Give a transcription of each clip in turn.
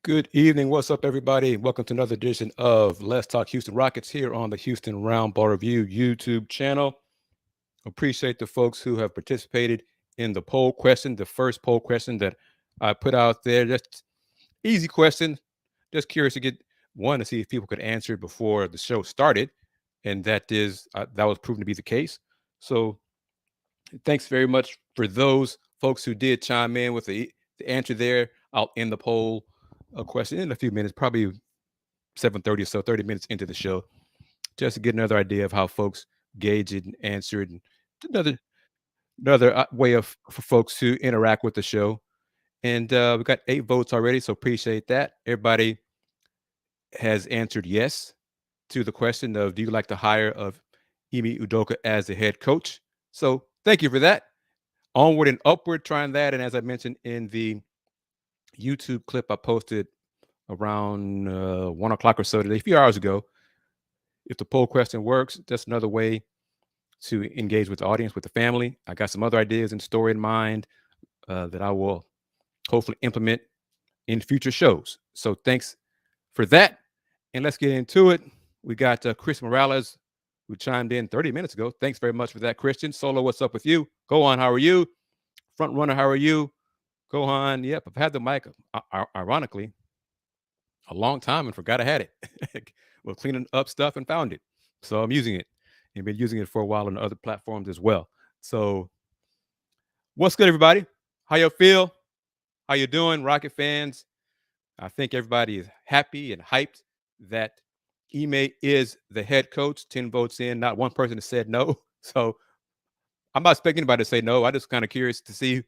Good evening. What's up, everybody? Welcome to another edition of Let's Talk Houston Rockets here on the Houston Roundball Review YouTube channel. Appreciate the folks who have participated in the poll question, the first poll question that I put out there. Just easy question. Just curious to get one to see if people could answer it before the show started, and that was proven to be the case. So, thanks very much for those folks who did chime in with the answer there. I'll end the poll question in a few minutes, probably 7:30 or so, 30 minutes into the show, just to get another idea of how folks gauge it and answer it, and another way for folks to interact with the show. And we got 8 votes already, so appreciate that. Everybody has answered yes to the question of, do you like the hire of Ime Udoka as the head coach? So thank you for that. Onward and upward, trying that. And as I mentioned in the YouTube clip I posted around 1 o'clock or so today, a few hours ago, if the poll question works, that's another way to engage with the audience, with the family. I got some other ideas and story in mind that I will hopefully implement in future shows. So thanks for that. And let's get into it. We got Chris Morales, who chimed in 30 minutes ago. Thanks very much for that, Christian. Solo, what's up with you? Go on, how are you? Front runner, how are you? Go on. Yep, I've had the mic, ironically, a long time and forgot I had it. Well, cleaning up stuff and found it. So I'm using it and been using it for a while on other platforms as well. So what's good, everybody? How you feel? How you doing, Rocket fans? I think everybody is happy and hyped that Ime is the head coach. 10 votes in, not one person has said no. So I'm not expecting anybody to say no. I'm just kind of curious to see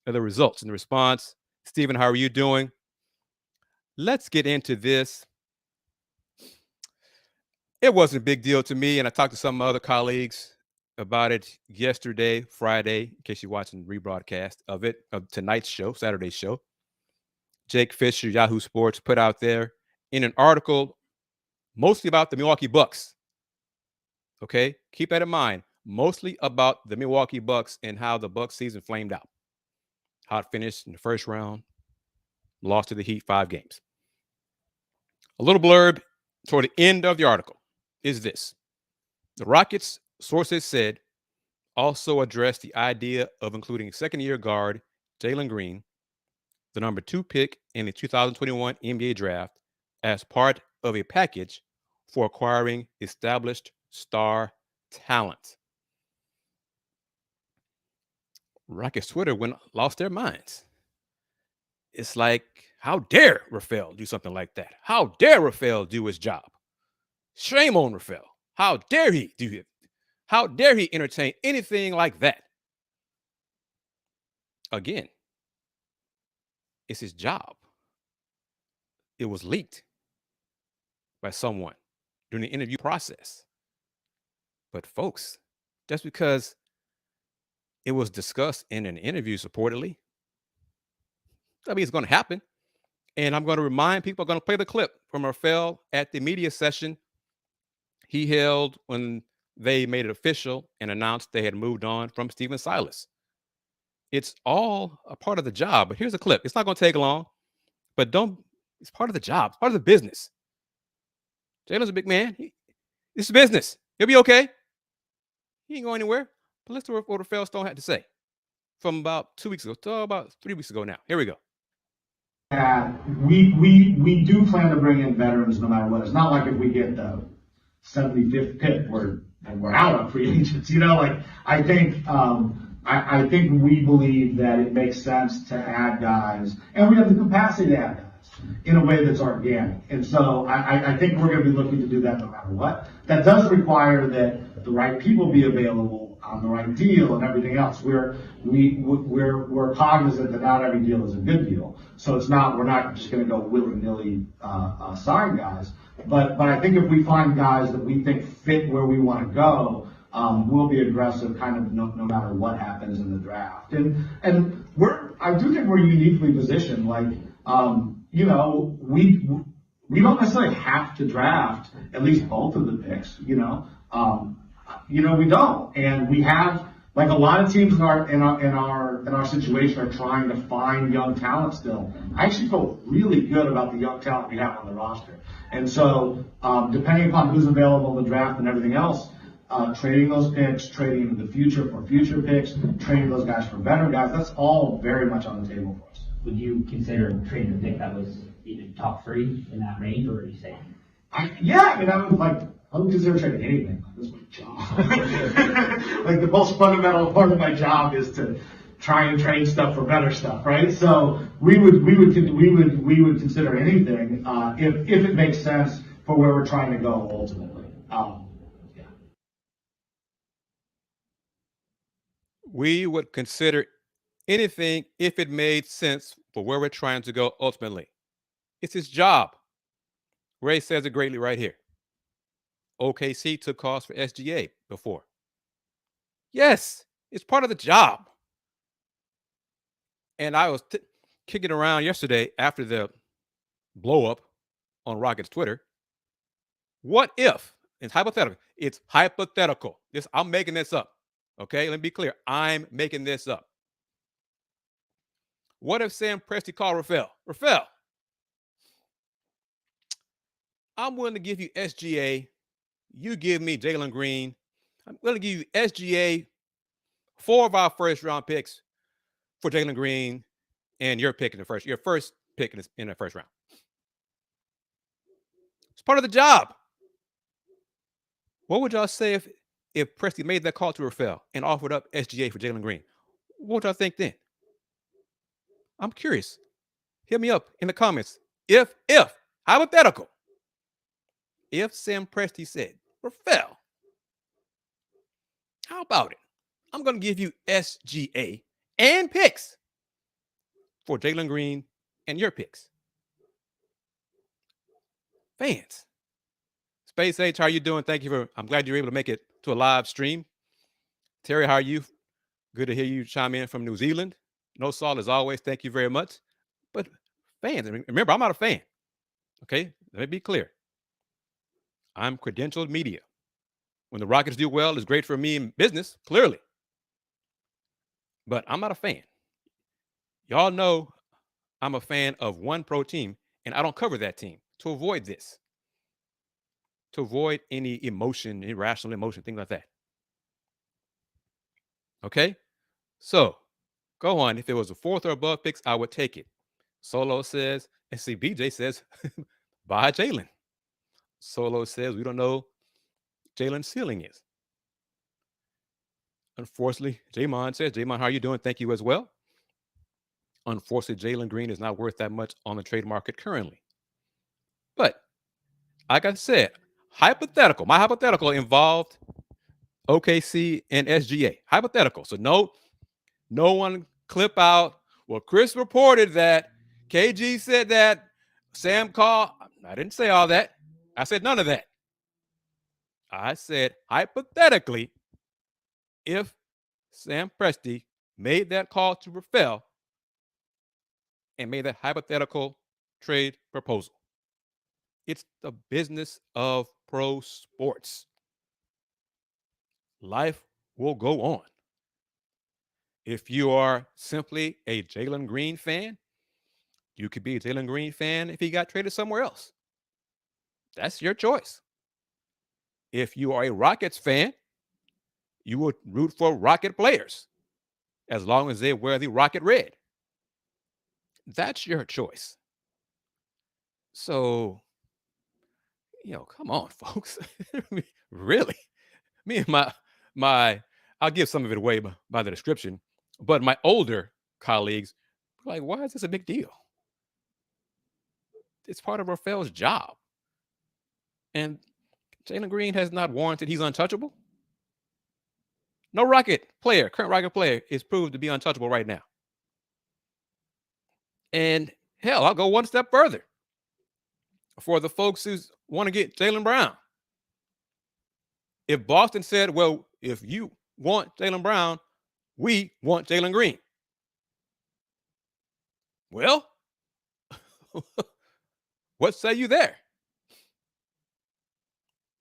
the results and the response. Stephen, how are you doing? Let's get into this. It wasn't a big deal to me, and I talked to some other colleagues about it yesterday, Friday, in case you're watching the rebroadcast of tonight's show, Saturday's show. Jake Fisher, Yahoo Sports, put out there in an article mostly about the Milwaukee Bucks. Okay, keep that in mind. Mostly about the Milwaukee Bucks and how the Bucks season flamed out. How it finished in the first round, lost to the Heat 5 games. A little blurb toward the end of the article is this. The Rockets, sources said, also addressed the idea of including second-year guard Jalen Green, the number 2 pick in the 2021 NBA draft, as part of a package for acquiring established star talent. Rockets Twitter lost their minds. It's like, how dare Rafael do something like that? How dare Rafael do his job? Shame on Rafael. How dare he do it? How dare he entertain anything like that? Again, it's his job. It was leaked by someone during the interview process. But folks, just because it was discussed in an interview supposedly, that means it's going to happen. And I'm going to remind people, I'm going to play the clip from Rafael at the media session he held when they made it official and announced they had moved on from Stephen Silas. It's all a part of the job. But here's a clip. It's not going to take long, but it's part of the job. It's part of the business. Jalen's a big man. This is business. He'll be okay. He ain't going anywhere. But let's hear what Rafael Stone had to say from about 2 weeks ago to about 3 weeks ago now. Here we go. We do plan to bring in veterans no matter what. It's not like if we get the 75th pick, we're out on free agents. I think we believe that it makes sense to add guys, and we have the capacity to add guys in a way that's organic. And so I think we're going to be looking to do that no matter what. That does require that the right people be available on the right deal and everything else. We're cognizant that not every deal is a good deal. So we're not just going to go willy-nilly sign guys. But I think if we find guys that we think fit where we want to go, we'll be aggressive kind of no matter what happens in the draft. And I do think we're uniquely positioned. We don't necessarily have to draft at least both of the picks, we don't. And we have Like a lot of teams in our situation are trying to find young talent still. I actually feel really good about the young talent we have on the roster. And so, depending upon who's available in the draft and everything else, trading those picks, trading in the future for future picks, trading those guys for better guys, that's all very much on the table for us. Would you consider trading a pick that was either top 3 in that range, or are you saying? I would consider trading anything. That's my job. Like the most fundamental part of my job is to try and trade stuff for better stuff, right? So we would consider anything if it makes sense for where we're trying to go ultimately. Yeah. We would consider anything if it made sense for where we're trying to go ultimately. It's his job. Ray says it greatly right here. OKC took calls for SGA before. Yes, it's part of the job. And I was kicking around yesterday after the blow up on Rockets Twitter. What if? It's hypothetical. It's hypothetical. I'm making this up. Okay, let me be clear. I'm making this up. What if Sam Presti called Rafael? Rafael, I'm willing to give you SGA. You give me Jalen Green. I'm willing to give you SGA, 4 of our first round picks for Jalen Green, and your pick in the first, your first pick in the first round. It's part of the job. What would y'all say if Presti made that call to Rafael and offered up SGA for Jalen Green? What would y'all think then? I'm curious. Hit me up in the comments. If hypothetical, if Sam Presti said, Rafael, how about it? I'm going to give you SGA and picks for Jalen Green and your picks. Fans. Space H, how are you doing? I'm glad you're able to make it to a live stream. Terry, how are you? Good to hear you chime in from New Zealand. No Saul, as always. Thank you very much. But fans, remember, I'm not a fan. Okay? Let me be clear. I'm credentialed media. When the Rockets do well, it's great for me in business, clearly. But I'm not a fan. Y'all know I'm a fan of one pro team, and I don't cover that team to avoid this. To avoid any emotion, irrational emotion, things like that. Okay? So, go on. If it was a 4th or above picks, I would take it. Solo says, and see, BJ says, buy Jalen. Solo says, we don't know Jalen's ceiling is. Unfortunately, Jamon says, Jamon, how are you doing? Thank you as well. Unfortunately, Jalen Green is not worth that much on the trade market currently. But, like I said, hypothetical. My hypothetical involved OKC and SGA. Hypothetical. So no one clip out. Well, Kris reported that. KG said that. Sam called. I didn't say all that. I said none of that. I said hypothetically, if Sam Presti made that call to Rafael and made that hypothetical trade proposal. It's the business of pro sports. Life will go on. If you are simply a Jalen Green fan, you could be a Jalen Green fan if he got traded somewhere else. That's your choice. If you are a Rockets fan, you would root for Rocket players as long as they wear the Rocket red. That's your choice. So, come on, folks. Really? Me and my I'll give some of it away by the description, but my older colleagues were like, why is this a big deal? It's part of Rafael's job. And Jalen Green has not warranted he's untouchable. No current Rocket player is proved to be untouchable right now. And hell, I'll go one step further. For the folks who want to get Jaylen Brown. If Boston said, well, if you want Jaylen Brown, we want Jalen Green. Well, what say you there?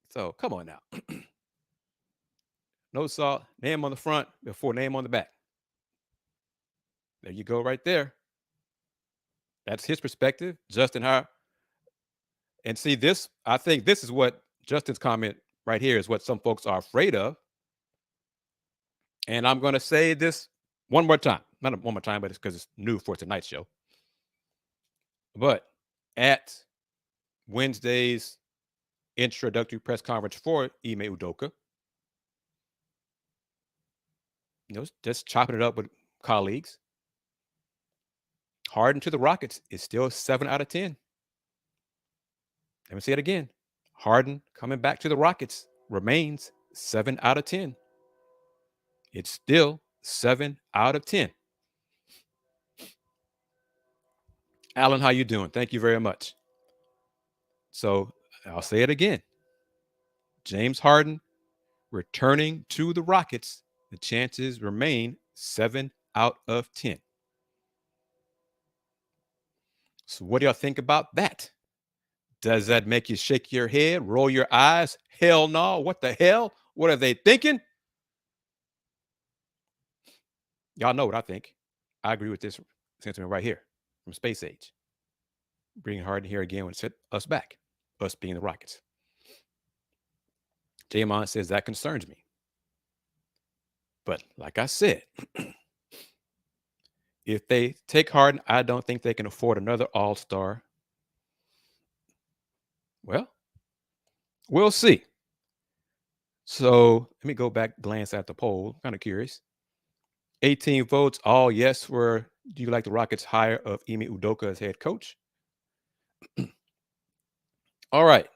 So come on now. no salt, name on the front before name on the back. There you go right there. That's his perspective. Justin, how? And see this, I think this is what Justin's comment right here is what some folks are afraid of. And I'm going to say this one more time. Not one more time, but it's because it's new for tonight's show. But at Wednesday's introductory press conference for Ime Udoka, just chopping it up with colleagues, Harden to the Rockets is still 7 out of 10. Let me say it again. Harden coming back to the Rockets remains 7 out of 10. It's still 7 out of 10. Alan, how you doing? Thank you very much. So I'll say it again. James Harden returning to the Rockets, the chances remain 7 out of 10. So what do y'all think about that? Does that make you shake your head, roll your eyes? Hell no. What the hell? What are they thinking? Y'all know what I think. I agree with this sentiment right here from Space Age. Bringing Harden here again would set us back, us being the Rockets. J-Mon says that concerns me. But like I said, if they take Harden, I don't think they can afford another all-star. Well, we'll see. So let me go back, glance at the poll. Kind of curious. 18 votes, all yes for do you like the Rockets' hire of Ime Udoka as head coach? All right.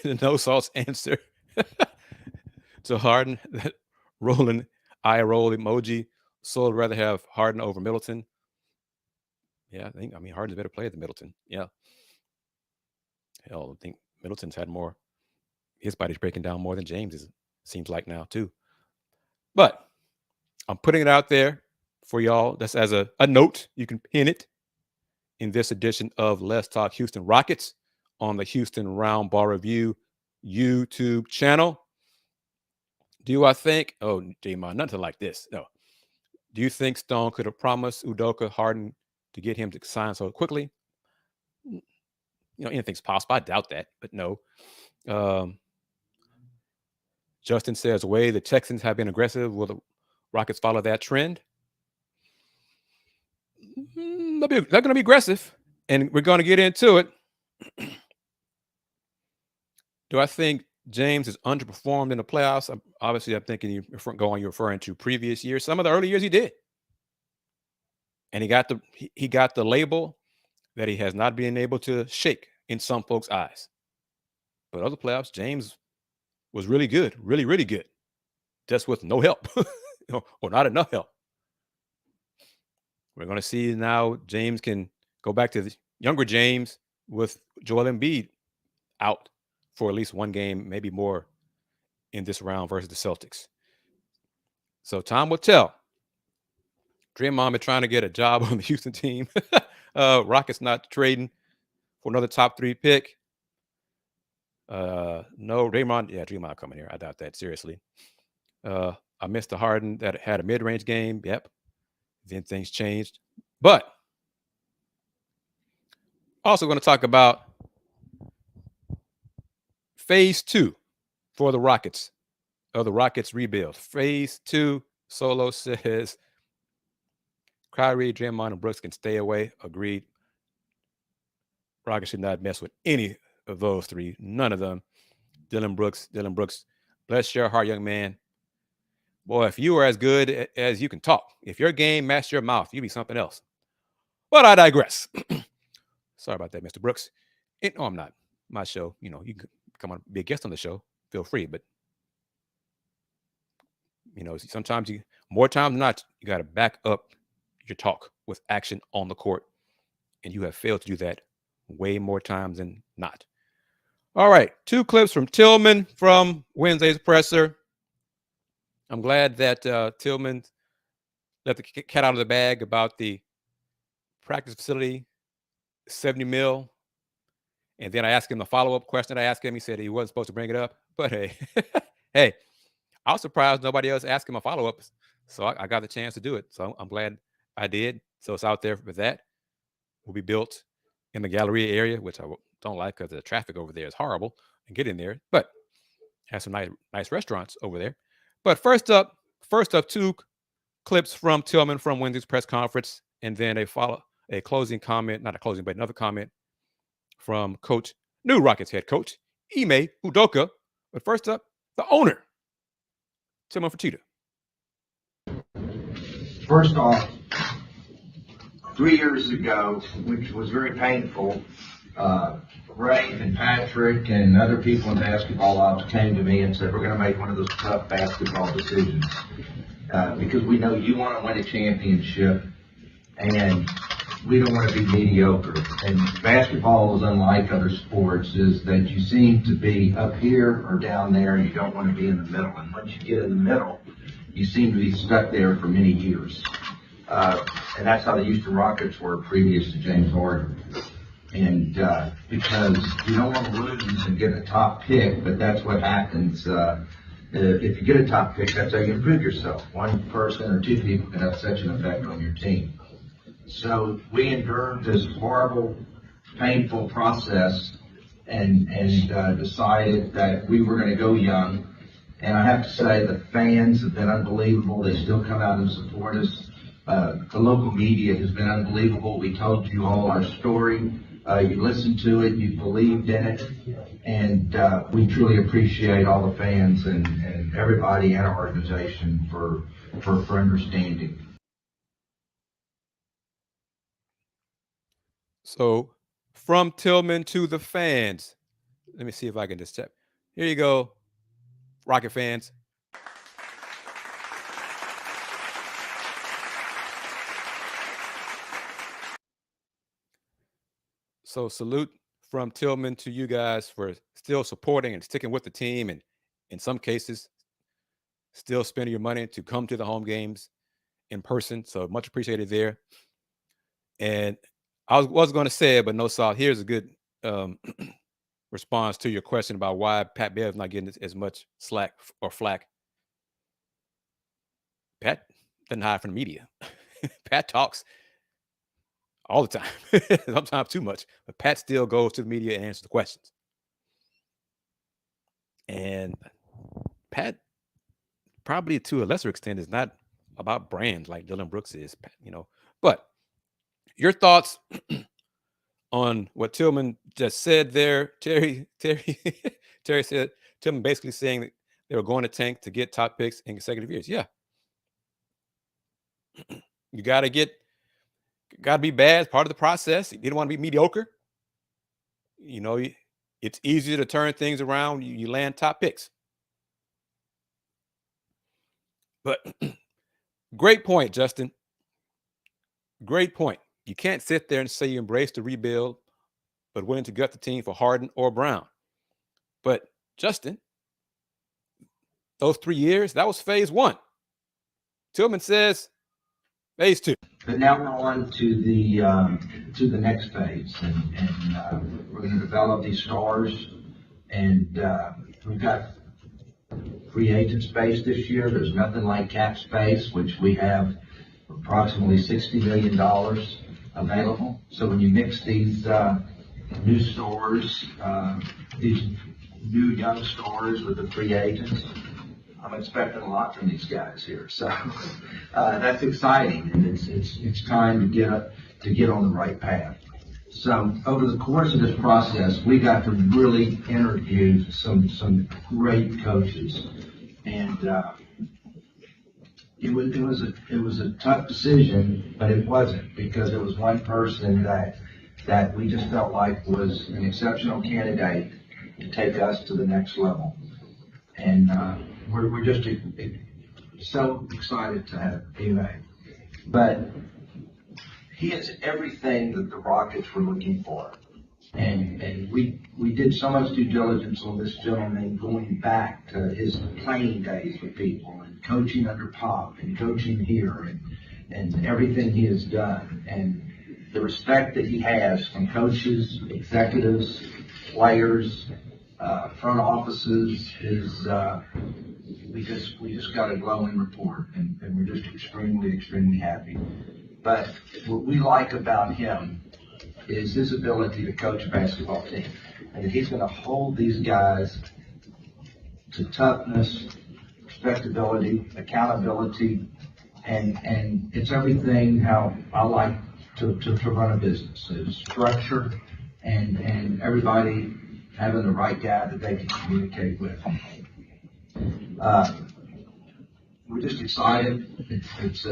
The no sauce answer to Harden, that rolling eye roll emoji. So I'd rather have Harden over Middleton. Yeah, I mean, Harden's a better player than Middleton. Yeah. Hell, I think Middleton's had more. His body's breaking down more than James's, seems like now, too. But I'm putting it out there for y'all. That's as a note. You can pin it in this edition of Let's Talk Houston Rockets on the Houston Roundball Review YouTube channel. Do I think, J-Mon, nothing like this. No. Do you think Stone could have promised Udoka Harden to get him to sign so quickly? Anything's possible. I doubt that, but no. Justin says, way the Texans have been aggressive. Will the Rockets follow that trend? They're going to be aggressive, and we're going to get into it. Do I think James has underperformed in the playoffs? Obviously, I'm thinking you're referring to previous years. Some of the early years he did. And he got the label that he has not been able to shake in some folks' eyes. But other playoffs, James was really good, really, really good, just with no help or not enough help. We're going to see now James can go back to the younger James with Joel Embiid out for at least one game, maybe more in this round versus the Celtics. So time will tell. Draymond been trying to get a job on the Houston team. Rockets not trading for another top 3 pick. No, Draymond coming here. I doubt that, seriously. I missed the Harden that had a mid-range game. Yep. Then things changed. But also going to talk about phase 2 for the Rockets of the Rockets rebuild. Phase 2, Solo says Kyrie, Draymond, and Brooks can stay away. Agreed. Rockets should not mess with any of those 3. None of them. Dylan Brooks, bless your heart, young man. Boy, if you were as good as you can talk, if your game matched your mouth, you'd be something else. But I digress. Sorry about that, Mr. Brooks. No, I'm not. My show, you can come on, be a guest on the show. Feel free. But, sometimes more times than not, you got to back up your talk with action on the court. And you have failed to do that way more times than not. All right. 2 clips from Tilman from Wednesday's presser. I'm glad that Tilman let the cat out of the bag about the practice facility, $70 million, And then I asked him a follow-up question. I asked him, he said he wasn't supposed to bring it up. But hey, hey, I was surprised nobody else asked him a follow-up. So I got the chance to do it. So I'm glad I did. So it's out there for that. Will be built in the Galleria area, which I don't like because the traffic over there is horrible and get in there. But has some nice restaurants over there. But first up, two clips from Tilman from Wednesday's press conference, and then a closing comment, not a closing, but another comment from new Rockets head coach, Ime Udoka. But first up, the owner, Tilman Fertitta. First off, 3 years ago, which was very painful, Ray and Patrick and other people in basketball ops came to me and said, we're going to make one of those tough basketball decisions because we know you want to win a championship and we don't want to be mediocre. And basketball is unlike other sports, is that you seem to be up here or down there and you don't want to be in the middle. And once you get in the middle, you seem to be stuck there for many years. And that's how the Houston Rockets were previous to James Harden. And because you don't want to lose and get a top pick, but that's what happens. If you get a top pick, that's how you improve yourself. One person or two people can have such an effect on your team. So we endured this horrible, painful process and decided that we were going to go young. And I have to say the fans have been unbelievable. They still come out and support us. The local media has been unbelievable. We told you all our story. You listened to it. You believed in it. And we truly appreciate all the fans and everybody in our organization for understanding. So from Tilman to the fans. Let me see if I can just check. Here you go, Rocket fans. So salute from Tilman to you guys for still supporting and sticking with the team, and in some cases, still spending your money to come to the home games in person. So much appreciated there. And I was going to say it, but no, Saul, here's a good response to your question about why Pat Bev's not getting as much slack or flack. Pat doesn't hide from the media. Pat talks all the time, sometimes too much, but Pat still goes to the media and answers the questions. And Pat, probably to a lesser extent, is not about brands like Dillon Brooks is, But your thoughts on what Tilman just said there? Terry said Tilman basically saying that they were going to tank to get top picks in consecutive years. Yeah, you got to be bad as part of the process. You didn't want to be mediocre. It's easier to turn things around. You land top picks. But great point, Justin. Great point. You can't sit there and say you embrace the rebuild, but willing to gut the team for Harden or Brown. But Justin, those 3 years, that was phase one. Tilman says phase two. But now we're on to the next phase, and we're going to develop these stars, and we've got free agent space this year. There's nothing like cap space, which we have approximately $60 million available. So when you mix these new stores, these new young stores with the free agents, I'm expecting a lot from these guys here. So that's exciting, and it's time to get on the right path. So over the course of this process, we got to really interview some great coaches, and it was a tough decision, but it wasn't, because it was one person that we just felt like was an exceptional candidate to take us to the next level, and we're just so excited to have Ime. But he is everything that the Rockets were looking for. And we did so much due diligence on this gentleman, going back to his playing days with people and coaching under Pop and coaching here and everything he has done. And the respect that he has from coaches, executives, players, front offices is, we just got a glowing report, and we're just extremely happy. But what we like about him is his ability to coach a basketball team, and that he's going to hold these guys to toughness, respectability, accountability, and it's everything how I like to run a business. It's structure and everybody having the right guy that they can communicate with. We're just excited. It's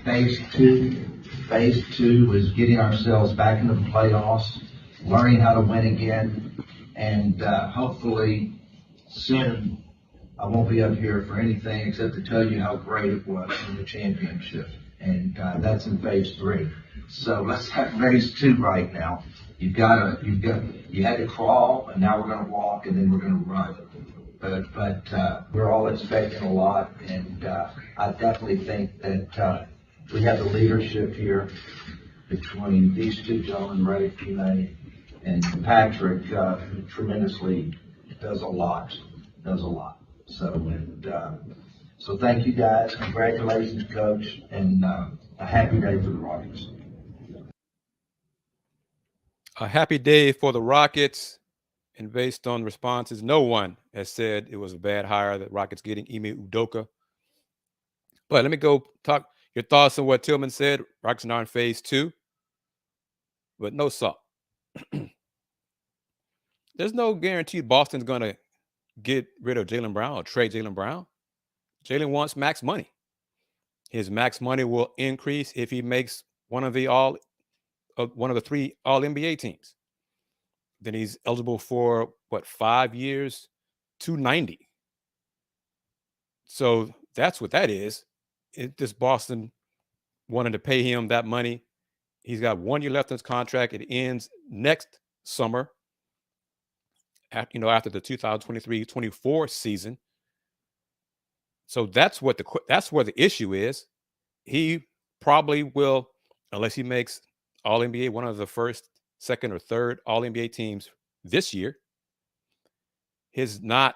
phase two. Phase two is getting ourselves back into the playoffs, learning how to win again, and hopefully soon I won't be up here for anything except to tell you how great it was in the championship. And that's in phase three. So let's have phase two right now. You had to crawl, and now we're going to walk, and then we're going to run. But we're all expecting a lot, and I definitely think that we have the leadership here between these two gentlemen, Ray, Ime, and Patrick, who tremendously does a lot. So thank you guys. Congratulations, Coach, and a happy day for the Rockets. A happy day for the Rockets. And based on responses, no one has said it was a bad hire that Rockets getting Ime Udoka. But let me go talk your thoughts on what Tilman said. Rockets are now in phase two, but no salt. There's no guarantee Boston's going to get rid of Jalen Brown or trade Jalen Brown. Jalen wants max money. His max money will increase if he makes one of the three All-NBA teams. Then he's eligible for 5 years, $290. So that's what that is. This Boston wanted to pay him that money. He's got 1 year left in his contract. It ends next summer, after the 2023-24 season. So that's where the issue is. He probably will, unless he makes All-NBA, one of the first, second, or third All-NBA teams this year, he's not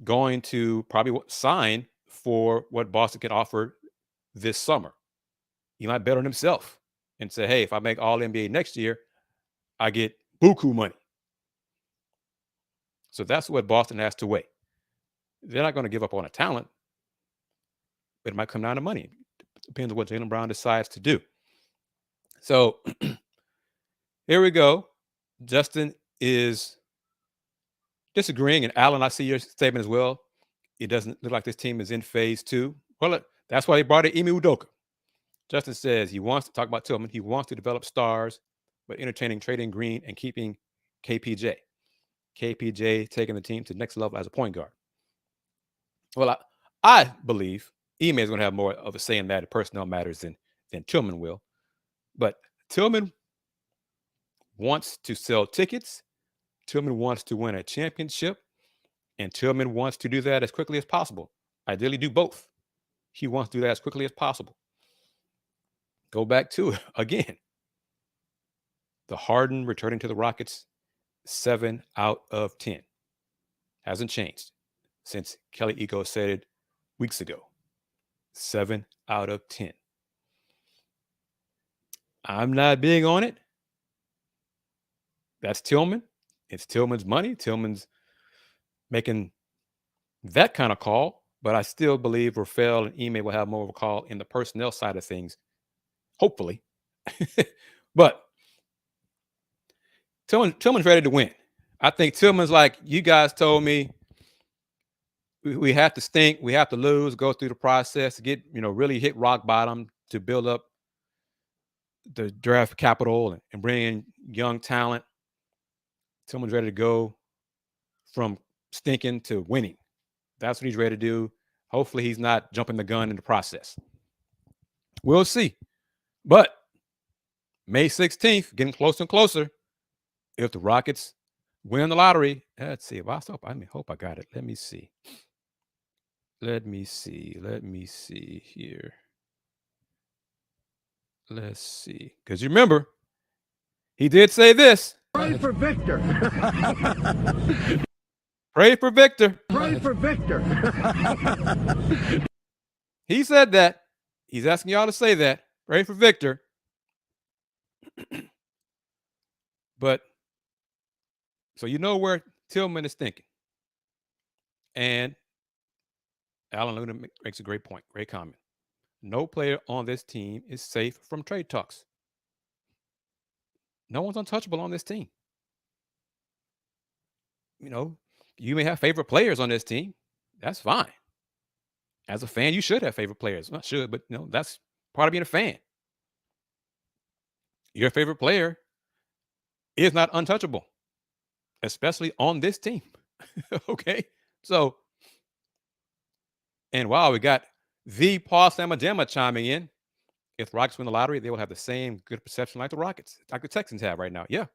going to probably sign for what Boston can offer this summer. He might bet on himself and say, hey, if I make All-NBA next year, I get buku money. So that's what Boston has to weigh. They're not going to give up on a talent, but it might come down to money. Depends on what Jalen Brown decides to do. So here we go. Justin is disagreeing, and Alan, I see your statement as well. It doesn't look like this team is in phase two. Well, that's why they brought in Ime Udoka. Justin says he wants to talk about Tilman. He wants to develop stars, but entertaining trading Green and keeping KPJ. KPJ taking the team to the next level as a point guard. Well, I believe Ime is going to have more of a say in that in personnel matters than Tilman will. But Tilman wants to sell tickets. Tilman wants to win a championship. And Tilman wants to do that as quickly as possible. Ideally, do both. He wants to do that as quickly as possible. Go back to it again. The Harden returning to the Rockets, 7 out of 10. Hasn't changed since Kelly Ego said it weeks ago. 7 out of 10. I'm not big on it. That's Tilman. It's Tilman's money. Tilman's making that kind of call, but I still believe Rafael and Ime will have more of a call in the personnel side of things, hopefully. But Tilman's ready to win. I think Tilman's like, you guys told me we have to stink, we have to lose, go through the process to get, really hit rock bottom to build up the draft capital and bring in young talent. Tilman's ready to go from stinking to winning. That's what he's ready to do. Hopefully he's not jumping the gun in the process. We'll see. But May 16th, getting closer and closer. If the Rockets win the lottery, let's see. I hope I got it. Let me see. Let me see here. Let's see. Because you remember, he did say this. Pray for Victor. Pray for Victor. Pray for Victor. He said that. He's asking y'all to say that. Pray for Victor. But so you know where Tilman is thinking. And Alan Luna makes a great point, great comment. No player on this team is safe from trade talks. No one's untouchable on this team. You know, you may have favorite players on this team. That's fine. As a fan, you should have favorite players. Not should, but you know, that's part of being a fan. Your favorite player is not untouchable, especially on this team. Okay? So, and wow, we got the Paul Samadema chiming in. If the Rockets win the lottery, they will have the same good perception like the Rockets, like the Texans have right now. Yeah.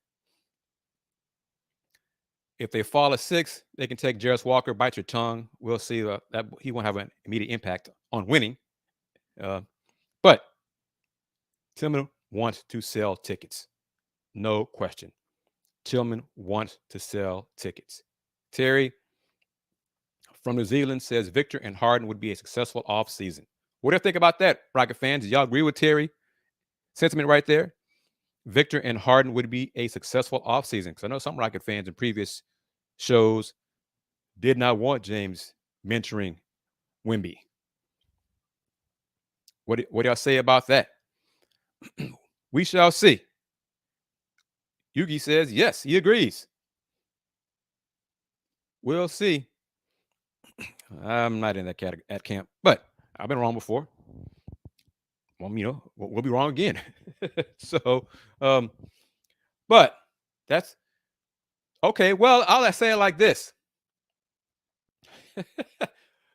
If they fall at 6, they can take Jarace Walker, bite your tongue. We'll see that he won't have an immediate impact on winning. But Tilman wants to sell tickets. No question. Tilman wants to sell tickets. Terry from New Zealand says Victor and Harden would be a successful offseason. What do you think about that, Rocket fans? Do y'all agree with Terry? Sentiment right there. Victor and Harden would be a successful offseason. Because I know some Rocket fans in previous shows did not want James mentoring Wemby. What do y'all say about that? We shall see. Yugi says, yes, he agrees. We'll see. I'm not in that at camp, but I've been wrong before. Well, you know, we'll be wrong again. So, but that's okay. Well, I'll say it like this.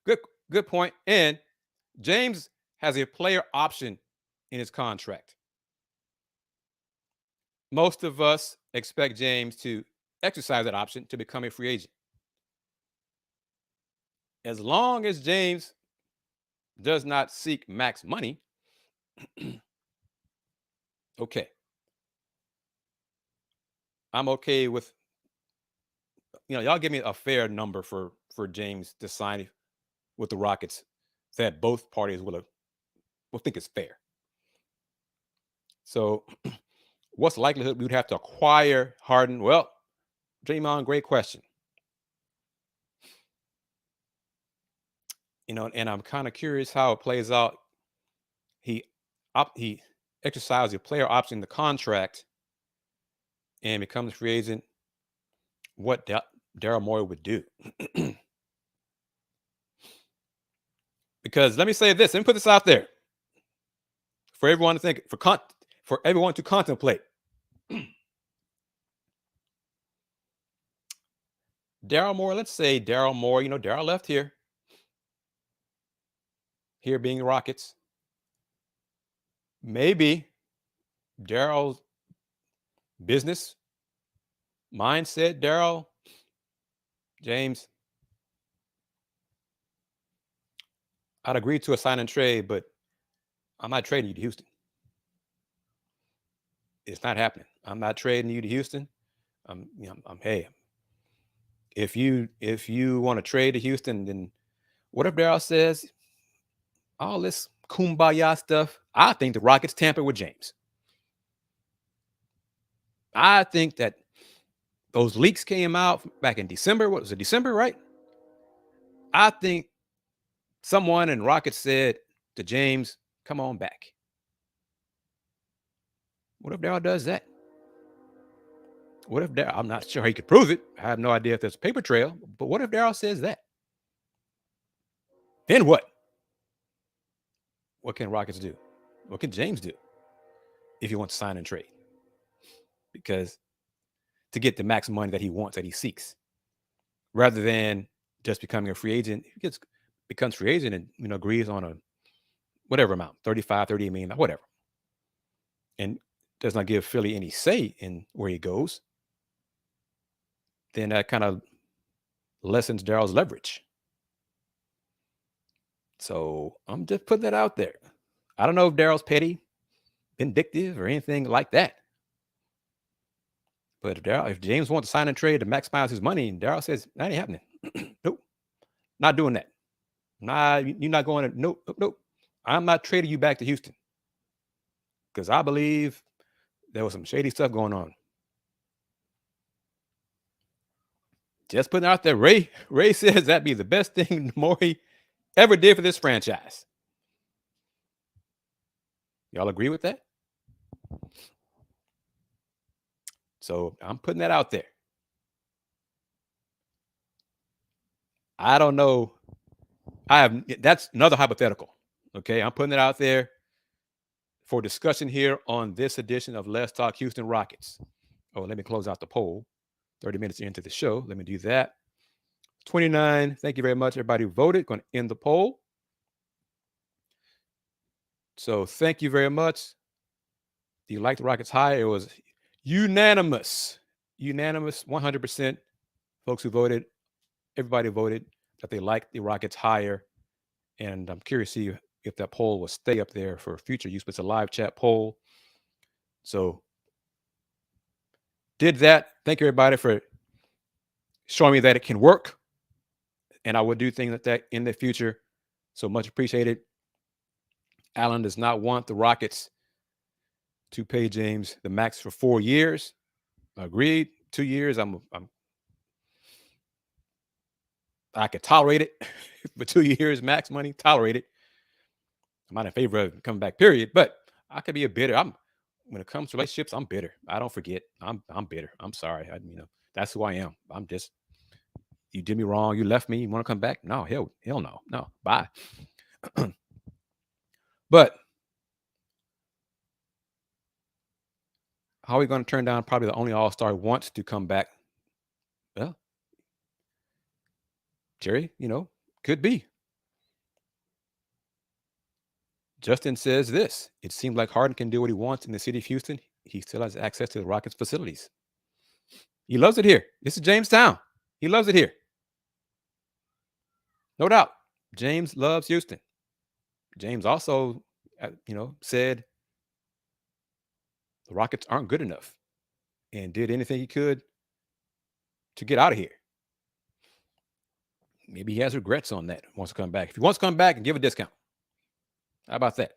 Good point. And James has a player option in his contract. Most of us expect James to exercise that option to become a free agent. As long as James does not seek max money, okay. I'm okay with, you know, y'all give me a fair number for James to sign with the Rockets that both parties will think is fair. So what's the likelihood we would have to acquire Harden? Well, Draymond, great question. You know, and I'm kind of curious how it plays out. He exercised a player option in the contract and becomes free agent. What Daryl Morey would do. Because let me say this, let me put this out there for everyone to think, for everyone to contemplate. Daryl Morey, let's say Daryl Morey, you know, Daryl left here being the Rockets. Maybe Daryl's business mindset, Daryl, James, I'd agree to a sign and trade, but I'm not trading you to Houston. It's not happening. I'm not trading you to Houston. Hey, if you want to trade to Houston, then what if Daryl says all this kumbaya stuff? I think the Rockets tampered with James. I think that those leaks came out back in December. What was it, December, right? I think someone in Rockets said to James, come on back. What if Daryl does that? What if Daryl, I'm not sure he could prove it. I have no idea if there's a paper trail, but what if Daryl says that? Then what? What can Rockets do? What can James do if he wants to sign and trade? Because to get the max money that he wants, that he seeks, rather than just becoming a free agent, he becomes free agent and, you know, agrees on a whatever amount, 35, 38 million, whatever, and does not give Philly any say in where he goes, then that kind of lessens Daryl's leverage. So I'm just putting that out there. I don't know if Daryl's petty, vindictive, or anything like that. But if James wants to sign and trade to maximize his money, and Daryl says that ain't happening. Nope, not doing that. Nah, you're not going to. Nope. I'm not trading you back to Houston because I believe there was some shady stuff going on. Just putting out there, Ray says that'd be the best thing Morey ever did for this franchise. Y'all agree with that? So I'm putting that out there. I don't know. That's another hypothetical. Okay, I'm putting it out there for discussion here on this edition of Let's Talk Houston Rockets. Oh, let me close out the poll. 30 minutes into the show. Let me do that. 29. Thank you very much, everybody who voted. Going to end the poll. So thank you very much. Do you like the Rockets higher? It was unanimous. 100% folks who voted. Everybody voted that they liked the Rockets higher. And I'm curious to see if that poll will stay up there for future use, but it's a live chat poll. So did that. Thank you, everybody, for showing me that it can work. And I will do things like that in the future. So much appreciated. Allen does not want the Rockets to pay James the max for 4 years. Agreed. 2 years. I could tolerate it for 2 years max money. Tolerate it. I'm not in favor of coming back, period. But I could be a bitter. When it comes to relationships, I'm bitter. I don't forget. I'm bitter. I'm sorry. That's who I am. I'm just, you did me wrong. You left me. You want to come back? No, hell no. No. Bye. But how are we going to turn down probably the only all-star who wants to come back? Well, Jerry, could be. Justin says this. It seems like Harden can do what he wants in the city of Houston. He still has access to the Rockets facilities. He loves it here. This is Jamestown. He loves it here. No doubt. James loves Houston. James also, said the Rockets aren't good enough and did anything he could to get out of here. Maybe he has regrets on that. Wants to come back. If he wants to come back and give a discount. How about that?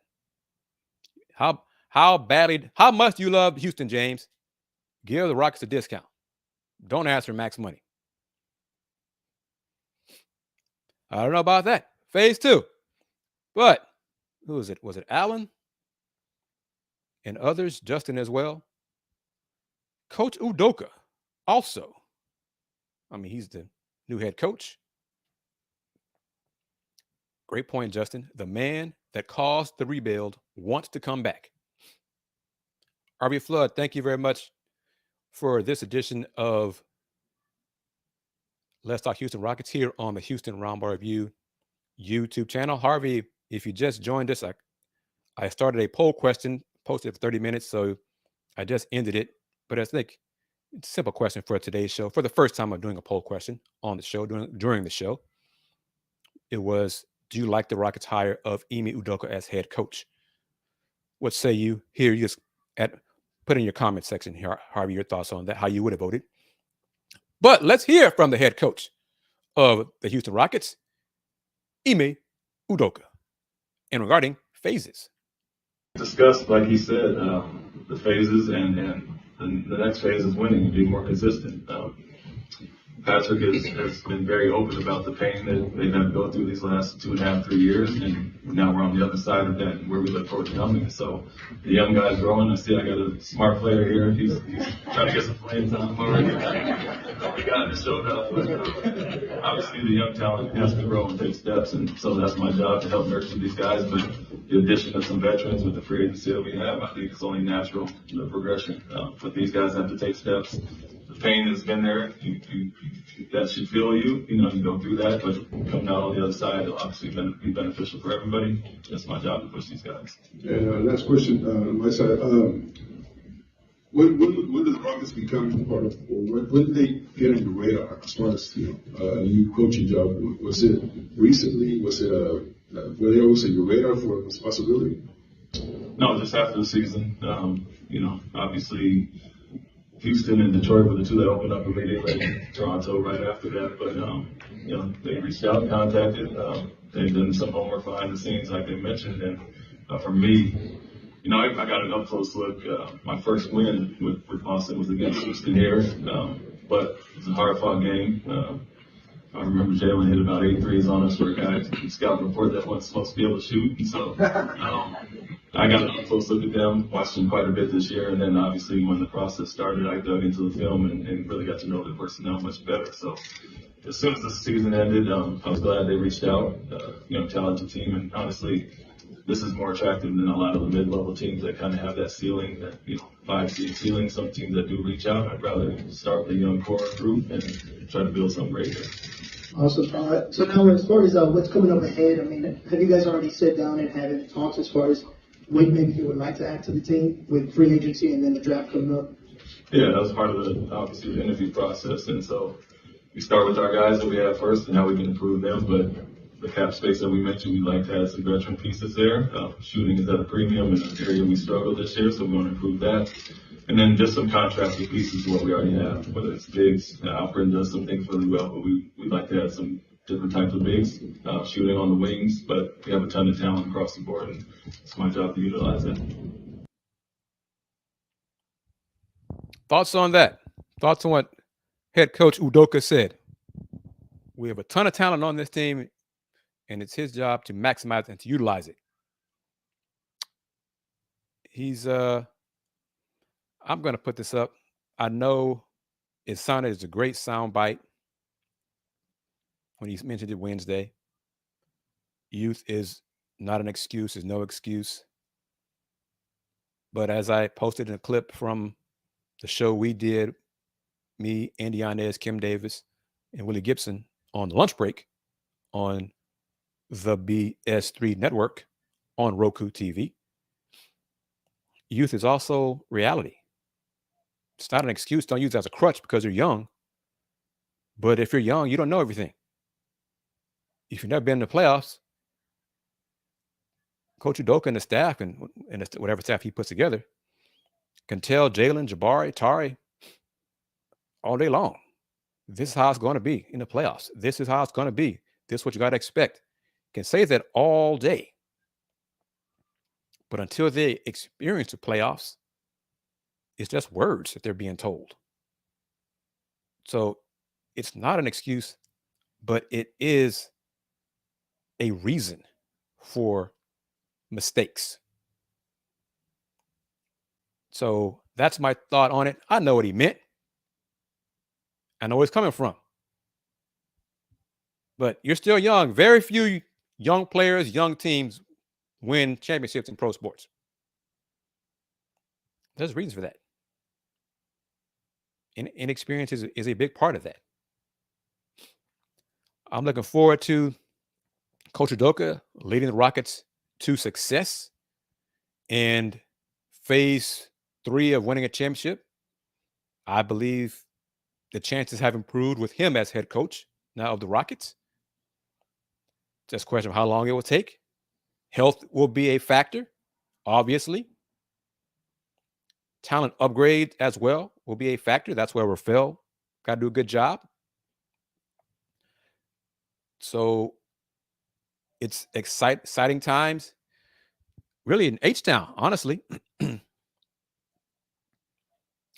How much do you love Houston, James? Give the Rockets a discount. Don't ask for max money. I don't know about that. Phase 2. But who is it? Was it Allen? And others, Justin as well. Coach Udoka also. He's the new head coach. Great point, Justin. The man that caused the rebuild wants to come back. RB Flood, thank you very much for this edition of Let's Talk Houston Rockets here on the Houston Roundball Review YouTube channel. Harvey, if you just joined us, I started a poll question, posted it for 30 minutes, so I just ended it. But I think it's a simple question for today's show. For the first time I'm doing a poll question on the show, during the show, it was, do you like the Rockets hire of Ime Udoka as head coach? What say you? Here, you just put in your comment section here, Harvey, your thoughts on that, how you would have voted. But let's hear from the head coach of the Houston Rockets, Ime Udoka, and regarding phases. Discussed, like he said, the phases, and the next phase is winning and being more consistent. Patrick has been very open about the pain that they've had to go through these last 2.5, 3 years, and now we're on the other side of that, where we look forward to coming. So the young guy's growing. I see I got a smart player here. He's trying to get some playing time already. The guy that showed up. But obviously the young talent has to grow and take steps, and so that's my job to help nurture these guys. But the addition of some veterans with the free agency that we have, I think it's only natural, the progression. But these guys have to take steps. The pain has been there. That should feel you. You go through that, but coming out on the other side, it'll obviously be beneficial for everybody. That's my job to push these guys. And last question on my side. When does the Rockets become part of, or when did they get on your radar as far as a new coaching job? Was it recently? Was it were they always on your radar for this possibility? No, just after the season. Obviously Houston and Detroit were the two that opened up immediately. Toronto right after that, but they reached out, contacted. They've done some homework behind the scenes, like they mentioned, and for me, I got an up close look. My first win with Boston was against Houston here, but it was a hard fought game. I remember Jalen hit about 8 threes on us for a guy in scout report that wasn't supposed to be able to shoot. And so I got a close look at them, watched them quite a bit this year. And then obviously when the process started, I dug into the film and really got to know the personnel much better. So as soon as the season ended, I was glad they reached out, talented team. And honestly, this is more attractive than a lot of the mid-level teams that kind of have that ceiling, that 5-seed ceiling. Some teams that do reach out, I'd rather start with a young core group and try to build something great here. Awesome. So now, as far as what's coming up ahead, I mean, have you guys already sat down and had any talks as far as what maybe you would like to add to the team with free agency and then the draft coming up? Yeah, that was part of the interview process, and so we start with our guys that we have first and how we can improve them. But the cap space that we mentioned, we'd like to add some veteran pieces there. Shooting is at a premium in an area we struggled this year, so we want to improve that. And then just some contrasting pieces to what we already have, whether it's bigs. Alfred does some things really well, but we'd like to add some different types of bigs, shooting on the wings. But we have a ton of talent across the board, and it's my job to utilize it. Thoughts on that? Thoughts on what head coach Udoka said? We have a ton of talent on this team, and it's his job to maximize and to utilize it. He's I'm going to put this up. I know it sounded as a great sound bite when he mentioned it Wednesday. Youth is not an excuse, is no excuse. But as I posted in a clip from the show we did, me, Andy Yanez, Kim Davis, and Willie Gibson on the lunch break on the BS3 network on Roku TV, youth is also reality. It's not an excuse. Don't use it as a crutch because you're young. But if you're young, you don't know everything. If you've never been in the playoffs, Coach Udoka and the staff and whatever staff he puts together can tell Jalen, Jabari, Tari all day long, this is how it's going to be in the playoffs. This is how it's going to be. This is what you got to expect. Can say that all day. But until they experience the playoffs, it's just words that they're being told. So it's not an excuse, but it is a reason for mistakes. So that's my thought on it. I know what he meant. I know where it's coming from. But you're still young. Very few young players, young teams win championships in pro sports. There's reasons for that. Inexperience is a big part of that. I'm looking forward to Coach Udoka leading the Rockets to success and phase 3 of winning a championship. I believe the chances have improved with him as head coach now of the Rockets. Just a question of how long it will take. Health will be a factor, obviously. Talent upgrade as well will be a factor. That's where Rafael got to do a good job. So it's exciting times, really, in H-Town, honestly.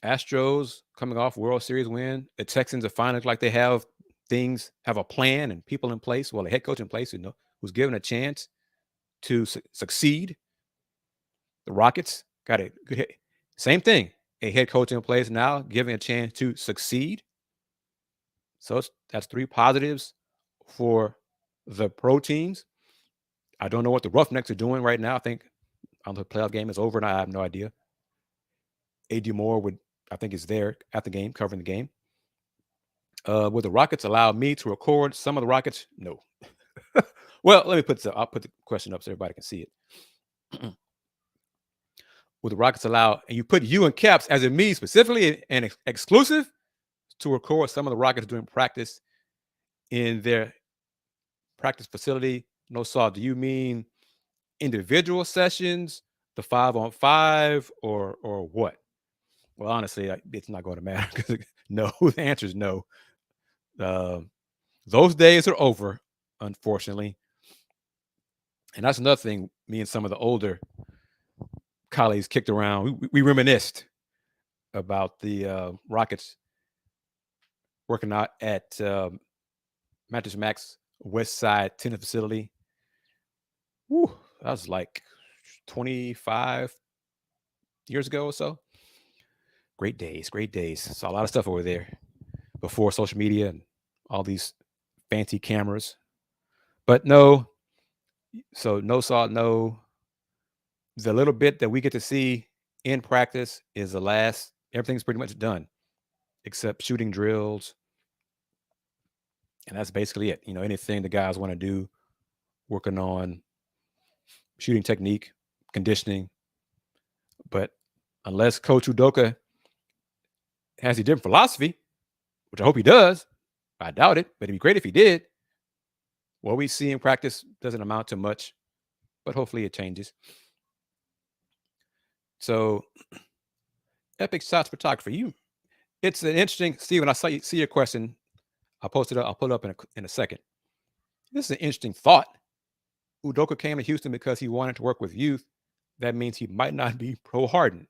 Astros coming off World Series win. The Texans are finally like they have a plan and people in place. Well, a head coach in place who's given a chance to succeed. The Rockets got a good hit. Same thing. A head coach in place now, giving a chance to succeed. So that's 3 positives for the pro teams. I don't know what the Roughnecks are doing right now. I think the playoff game is over, and I have no idea. A.D. Moore is there at the game, covering the game. Would the Rockets allow me to record some of the Rockets? No. Well, I'll put the question up so everybody can see it. Would the Rockets allow, and you put you in caps as in me specifically and exclusive, to record some of the Rockets doing practice in their practice facility? No, Saul, do you mean individual sessions, the 5-on-5, or what? Well, honestly, it's not going to matter because no, the answer is no. Those days are over, unfortunately. And that's another thing me and some of the older colleagues kicked around. We reminisced about the Rockets working out at Mattress Max West Side tennis facility. Woo, that was like 25 years ago or so. Great days, great days. Saw a lot of stuff over there before social media and all these fancy cameras. But no, so no salt, no. The little bit that we get to see in practice is the last. Everything's pretty much done except shooting drills. And that's basically it. Anything the guys want to do, working on shooting technique, conditioning. But unless Coach Udoka has a different philosophy, which I hope he does, I doubt it, but it'd be great if he did. What we see in practice doesn't amount to much, but hopefully it changes. So, Epic Shots Photography. It's an interesting, Steven, I see your question. I'll post it up. I'll put it up in a second. This is an interesting thought. Udoka came to Houston because he wanted to work with youth. That means he might not be pro Harden.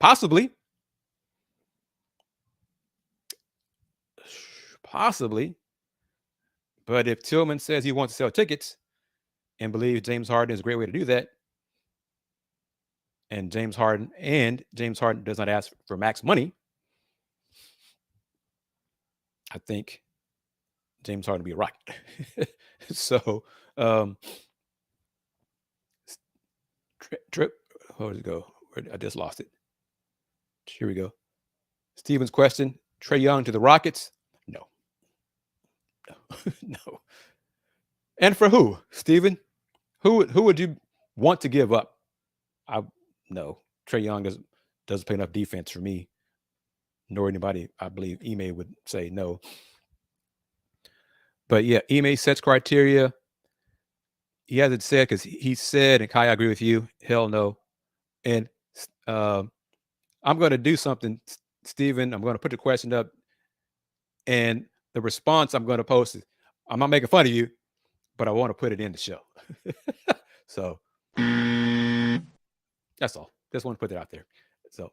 Possibly. But if Tilman says he wants to sell tickets and believes James Harden is a great way to do that, and James Harden does not ask for max money, I think James Harden will be a Rocket. So, trip. Where did it go? I just lost it. Here we go. Steven's question: Trae Young to the Rockets? No. No. And for who, Steven? Who would you want to give up? No. Trae Young doesn't play enough defense for me, nor anybody. I believe Ime would say no. But yeah, Ime sets criteria. He hasn't said, because he said, and Kai, I agree with you, hell no. And I'm going to do something, Steven. I'm going to put the question up, and the response I'm going to post is, I'm not making fun of you, but I want to put it in the show. So that's all. Just want to put it out there. So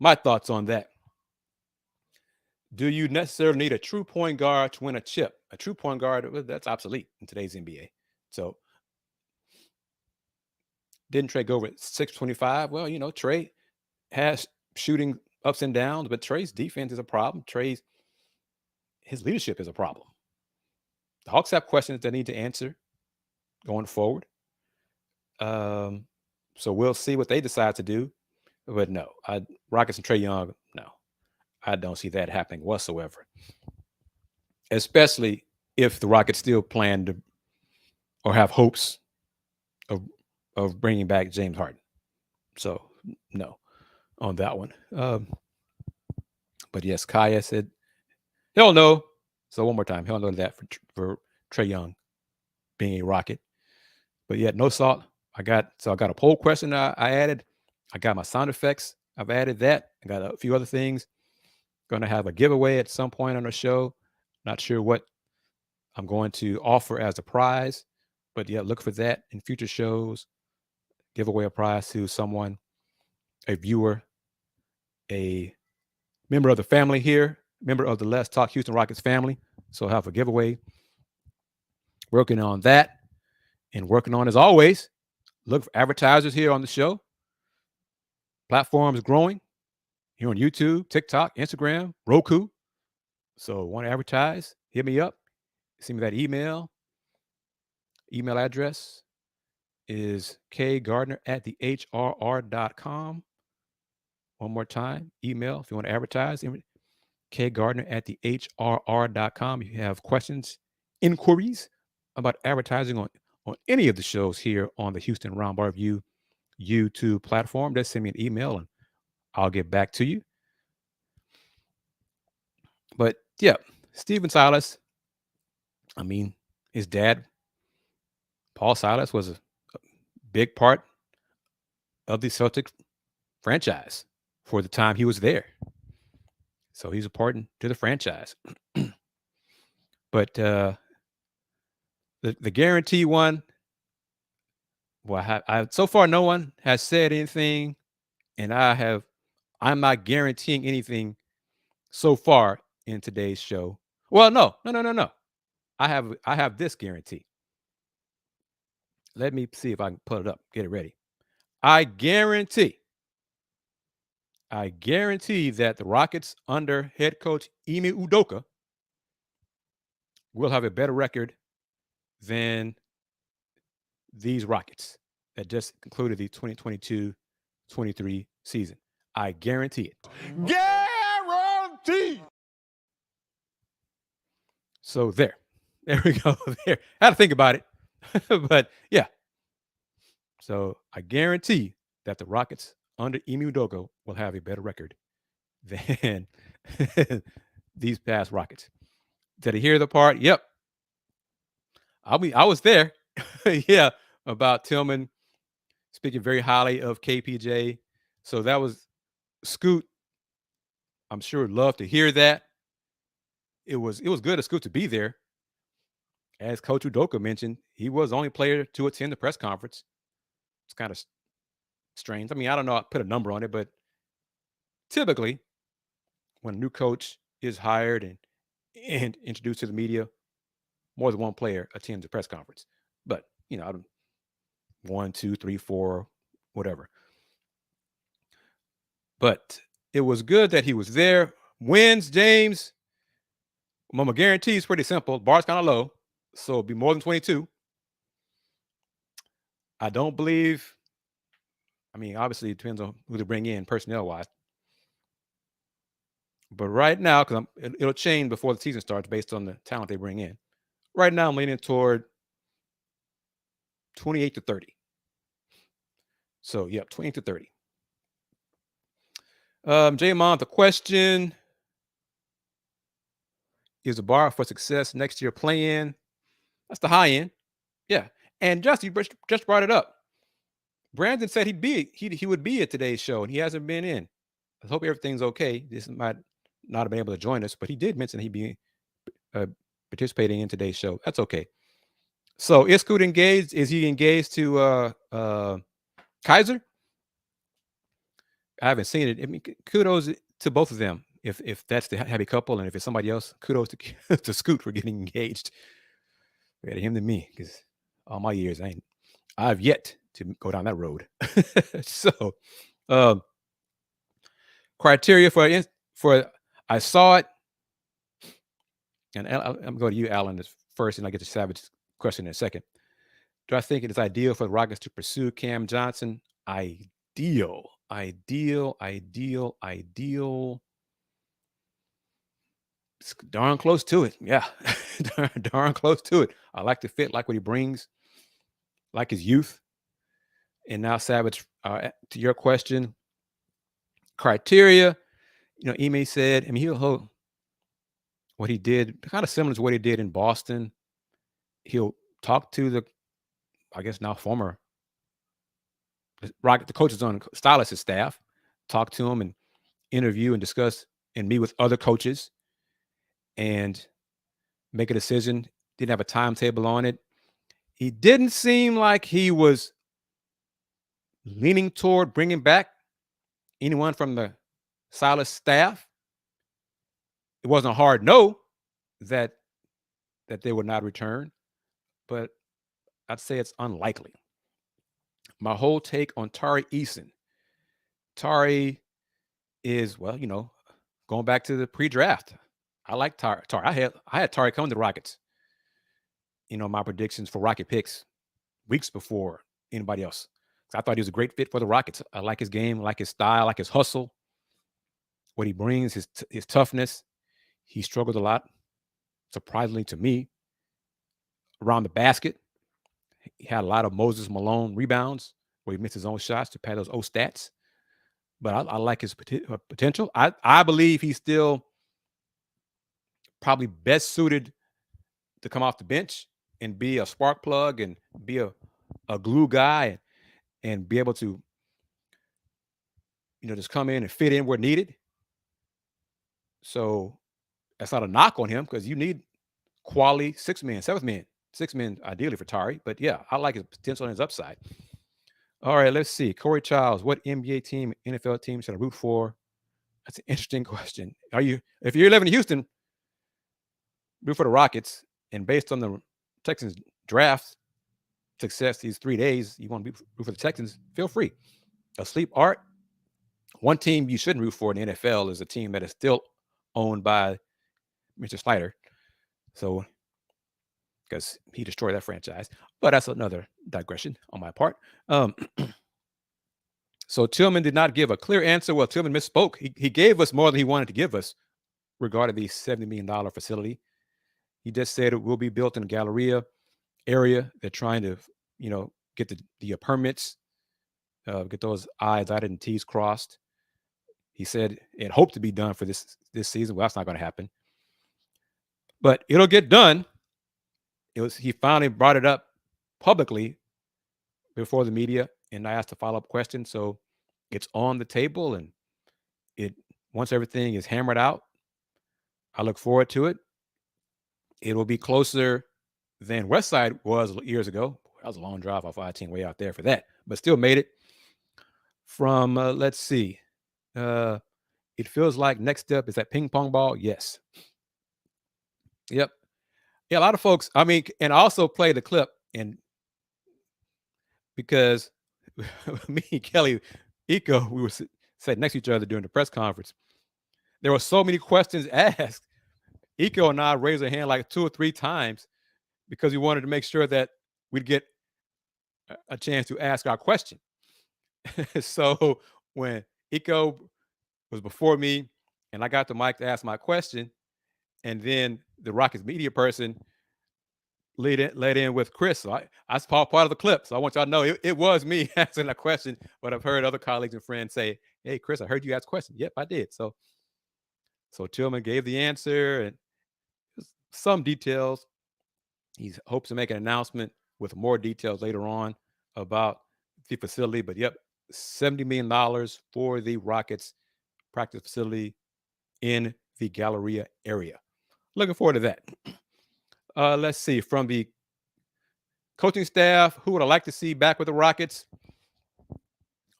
my thoughts on that. Do you necessarily need a true point guard to win a chip? A true point guard, that's obsolete in today's NBA. So didn't Trae go over at 625? Well, Trae has shooting ups and downs, but Trae's defense is a problem. His leadership is a problem. The Hawks have questions they need to answer going forward. So we'll see what they decide to do. But no, Rockets and Trae Young, no. I don't see that happening whatsoever. Especially if the Rockets still plan to or have hopes of bringing back James Harden. So no on that one. But yes, Kaya said hell no. So one more time, hell no to that for Trae Young being a Rocket. But yet no salt. I got a poll question I added. I got my sound effects. I've added that. I got a few other things. Going to have a giveaway at some point on the show. Not sure what I'm going to offer as a prize, but yeah, look for that in future shows. Give away a prize to someone, a viewer, a member of the family here, member of the Let's Talk Houston Rockets family. So I'll have a giveaway. Working on that, and working on, as always, look for advertisers here on the show. Platform is growing here on YouTube, TikTok, Instagram, Roku. So want to advertise? Hit me up. Send me that email. Email address is kgardner@thehrr.com. One more time, email if you want to advertise. kgardner@thehrr.com. If you have questions, inquiries about advertising on any of the shows here on the Houston Roundball Review YouTube platform, just send me an email and I'll get back to you. But yeah, Stephen Silas, I mean, his dad, Paul Silas, was a big part of the Celtic franchise for the time he was there. So he's important to the franchise. But the guarantee one, well, so far no one has said anything, and I'm not guaranteeing anything so far in today's show. Well, no. I have this guarantee. Let me see if I can pull it up. Get it ready. I guarantee that the Rockets under head coach Ime Udoka will have a better record than these Rockets that just concluded the 2022-23 season. I guarantee it. Guarantee. So there we go. There. I had to think about it. But yeah. So I guarantee that the Rockets under Ime Udoka will have a better record than these past Rockets. Did I hear the part? Yep. I was there. Yeah, about Tilman speaking very highly of KPJ. So that was Scoot. I'm sure loved to hear that. It was good of Scoot to be there. As Coach Udoka mentioned, he was the only player to attend the press conference. It's kind of strange. I mean, I don't know, I put a number on it, but typically when a new coach is hired and introduced to the media, more than one player attends the press conference. But, 1, 2, 3, 4, whatever. But it was good that he was there. Wins, James. Well, my guarantee is pretty simple. Bar's kind of low, so it'll be more than 22. I don't believe. I mean, obviously, it depends on who they bring in personnel-wise. But right now, because it'll change before the season starts based on the talent they bring in. Right now, I'm leaning toward 28-30. So, yep, 28-30. J-Mon, the question is the bar for success next year play-in. That's the high end. Yeah. And just brought it up. Brandon said he would be at today's show, and he hasn't been in. I hope everything's okay. This might not have been able to join us, but he did mention he'd be participating in today's show. That's okay. So is Scoot engaged? Is he engaged to Kaiser? I haven't seen it. I mean, kudos to both of them. If that's the happy couple, and if it's somebody else, kudos to Scoot for getting engaged. Better him than me, because all my years I've yet to go down that road. So, criteria for I saw it, and I'm going to you, Alan, first, and I get to Savage question in a second. Do I think it is ideal for the Rockets to pursue Cam Johnson? Ideal. It's darn close to it. Yeah, darn close to it. I like the fit, like what he brings, like his youth. And now, Savage, to your question, criteria, Ime said, I mean, he'll what he did, kind of similar to what he did in Boston. He'll talk to the, I guess now former the coaches on stylist staff, talk to him and interview and discuss and meet with other coaches and make a decision. Didn't have a timetable on it. He didn't seem like he was leaning toward bringing back anyone from the Silas staff. It wasn't a hard no that they would not return, but I'd say it's unlikely. My whole take on Tari Eason. Tari is, well, going back to the pre-draft. I like Tari. I had Tari come to the Rockets. My predictions for Rocket picks weeks before anybody else. I thought he was a great fit for the Rockets. I like his game, like his style, like his hustle, what he brings, his toughness. He struggled a lot, surprisingly to me, around the basket. He had a lot of Moses Malone rebounds where he missed his own shots to pad those old stats. But I like his potential. I believe he's still probably best suited to come off the bench and be a spark plug and be a glue guy and be able to just come in and fit in where needed. So that's not a knock on him because you need quality 6 men, 7th men, 6 men ideally for Tari. But yeah, I like his potential and his upside. All right, let's see. Corey Childs, what NBA team, NFL team should I root for? That's an interesting question. If you're living in Houston, root for the Rockets. And based on the Texans draft success these 3 days, you want to root for the Texans, feel free. Asleep Art. One team you shouldn't root for in the NFL is a team that is still owned by Mr. Snyder. So, because he destroyed that franchise. But that's another digression on my part. So Tilman did not give a clear answer. Well, Tilman misspoke. He gave us more than he wanted to give us regarding the $70 million facility. He just said it will be built in the Galleria area. They're trying to, get the permits, get those I's dotted and T's crossed. He said it hoped to be done for this season. Well, that's not going to happen. But it'll get done. He finally brought it up publicly before the media, and I asked a follow-up question. So it's on the table, and once everything is hammered out, I look forward to it. It will be closer than Westside was years ago. That was a long drive off I-10 way out there for that, but still made it. From, let's see. It feels like next step is that ping pong ball. Yes. Yep. Yeah, a lot of folks, and I also play the clip, and because me and Kelly Eco, we were sitting next to each other during the press conference. There were so many questions asked. Eco and I raised our hand like 2 or 3 times because we wanted to make sure that we'd get a chance to ask our question. So when Eco was before me and I got the mic to ask my question, and then the Rockets media person led in with Kris. So I saw part of the clip. So I want y'all to know it was me asking a question, but I've heard other colleagues and friends say, "Hey, Kris, I heard you ask a question." Yep, I did. So Tilman gave the answer and some details. He hopes to make an announcement with more details later on about the facility. But yep, $70 million for the Rockets practice facility in the Galleria area. Looking forward to that. Let's see. From the coaching staff, who would I like to see back with the Rockets?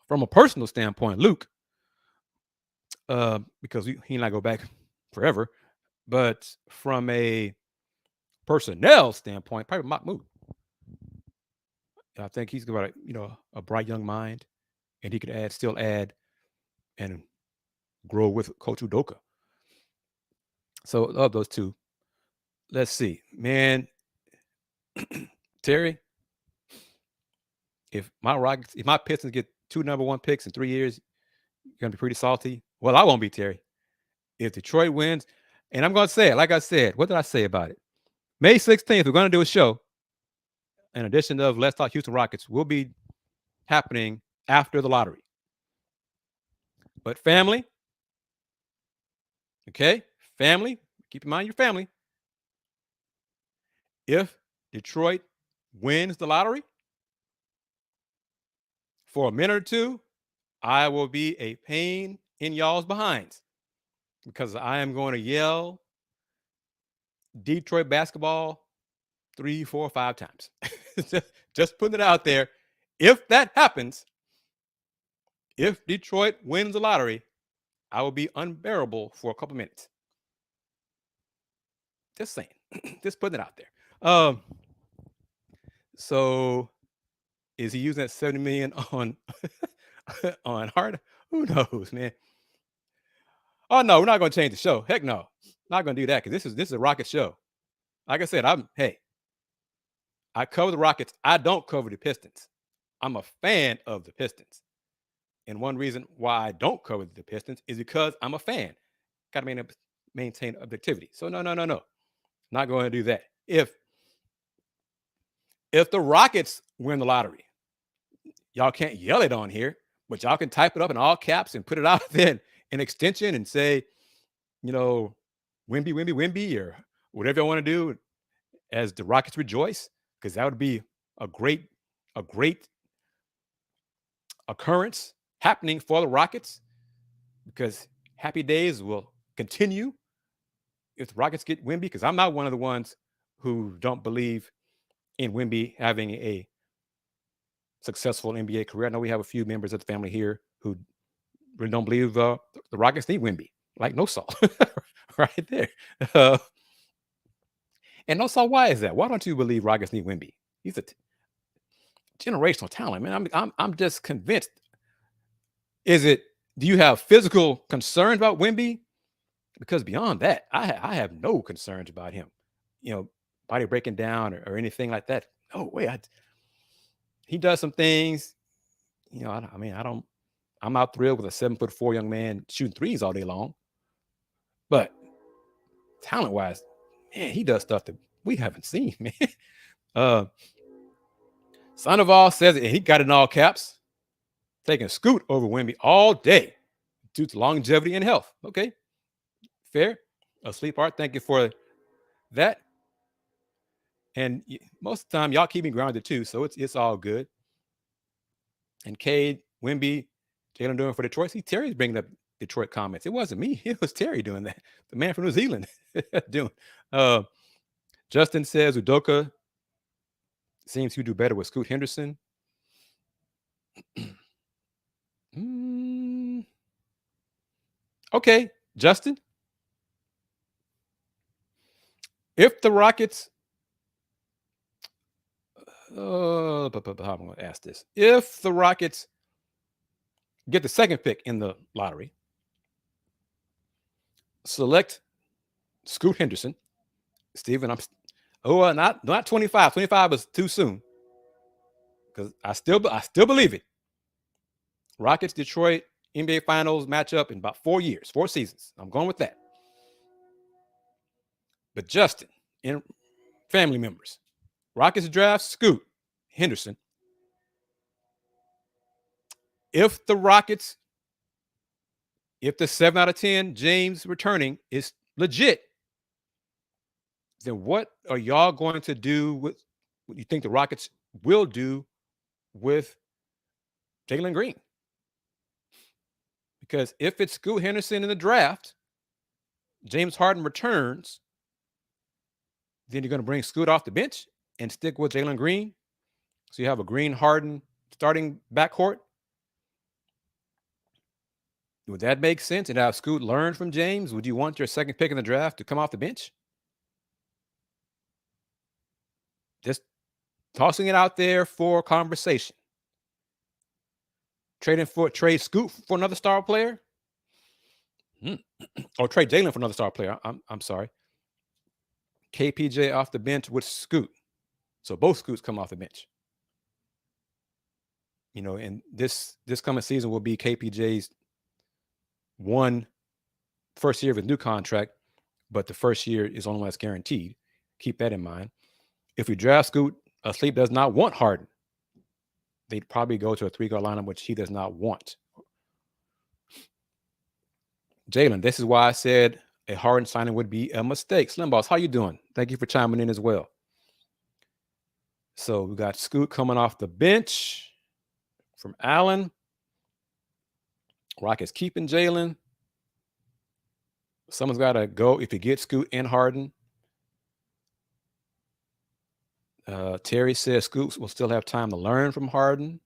From a personal standpoint, Luke, because he and I go back forever. But from a personnel standpoint, probably Mahmoud. I think he's got a bright young mind, and he could still add and grow with Coach Udoka. So of those two, let's see, man. Terry, if my Pistons get 2 number 1 picks in 3 years, you're gonna be pretty salty. Well, I won't be, Terry. If Detroit wins, and I'm gonna say it, like I said, what did I say about it? May 16th, we're gonna do a show. An edition of Let's Talk Houston Rockets will be happening after the lottery. But family, okay, family, keep in mind your family. If Detroit wins the lottery, for a minute or two, I will be a pain in y'all's behinds because I am going to yell Detroit basketball 3, 4, 5 times. Just putting it out there. If that happens, if Detroit wins the lottery, I will be unbearable for a couple minutes. Just saying. Just putting it out there. So is he using that $70 million on Harden? Who knows, man? Oh no, we're not going to change the show. Heck no, not going to do that because this is a Rocket show. Like I said, I cover the Rockets. I don't cover the Pistons. I'm a fan of the Pistons, and one reason why I don't cover the Pistons is because I'm a fan. Got to maintain objectivity. So no, not going to do that. If the Rockets win the lottery, y'all can't yell it on here, but y'all can type it up in all caps and put it out there in extension and say, Wimby, or whatever you want to do as the Rockets rejoice, because that would be a great occurrence happening for the Rockets. because happy days will continue if the Rockets get Wemby, because I'm not one of the ones who don't believe in Wemby having a successful NBA career. I know we have a few members of the family here who really don't believe the Rockets need Wemby, like No Salt, right there. And No Salt, why is that? Why don't you believe Rockets need Wemby? He's a generational talent, man. I'm just convinced. Do you have physical concerns about Wemby? Because beyond that, I have no concerns about him. Body breaking down or anything like that. No way. He does some things. I'm not thrilled with a 7'4" young man shooting threes all day long. But talent-wise, man, he does stuff that we haven't seen, man. Sandoval says it, and he got it in all caps. Taking Scoot over Wemby all day due to longevity and health. Okay, fair. A sleep art. Thank you for that. And most of the time, y'all keep me grounded too, so it's all good. And Cade, Wemby, Jalen doing for Detroit. See, Terry's bringing up Detroit comments. It wasn't me. It was Terry doing that. The man from New Zealand doing. Justin says Udoka seems to do better with Scoot Henderson. Okay, Justin. If the Rockets, how am I going to ask this? If the Rockets get the second pick in the lottery, select Scoot Henderson, Steven, not 25. 25 is too soon. Because I still believe it. Rockets, Detroit, NBA Finals matchup in about 4 years, 4 seasons. I'm going with that. But Justin and family members, Rockets draft Scoot Henderson. If the 7 out of 10 James returning is legit, then what are y'all going to do with what you think the Rockets will do with Jalen Green? Because if it's Scoot Henderson in the draft, James Harden returns, then you're going to bring Scoot off the bench and stick with Jalen Green. So you have a Green Harden starting backcourt. Would that make sense? And have Scoot learn from James? Would you want your second pick in the draft to come off the bench? Just tossing it out there for conversation. Trade Scoot for another star player? Or trade Jalen for another star player. I'm sorry. KPJ off the bench with Scoot. So both Scoots come off the bench. And this coming season will be KPJ's first year of his new contract, but the first year is only less guaranteed. Keep that in mind. If we draft Scoot, Sleep does not want Harden. They'd probably go to a 3-guard lineup, which he does not want. Jalen, this is why I said a Harden signing would be a mistake. Slim Boss, how you doing? Thank you for chiming in as well. So we got Scoot coming off the bench from Allen. Rockets keeping Jalen. Someone's got to go if you get Scoot and Harden. Terry says Scoot will still have time to learn from Harden.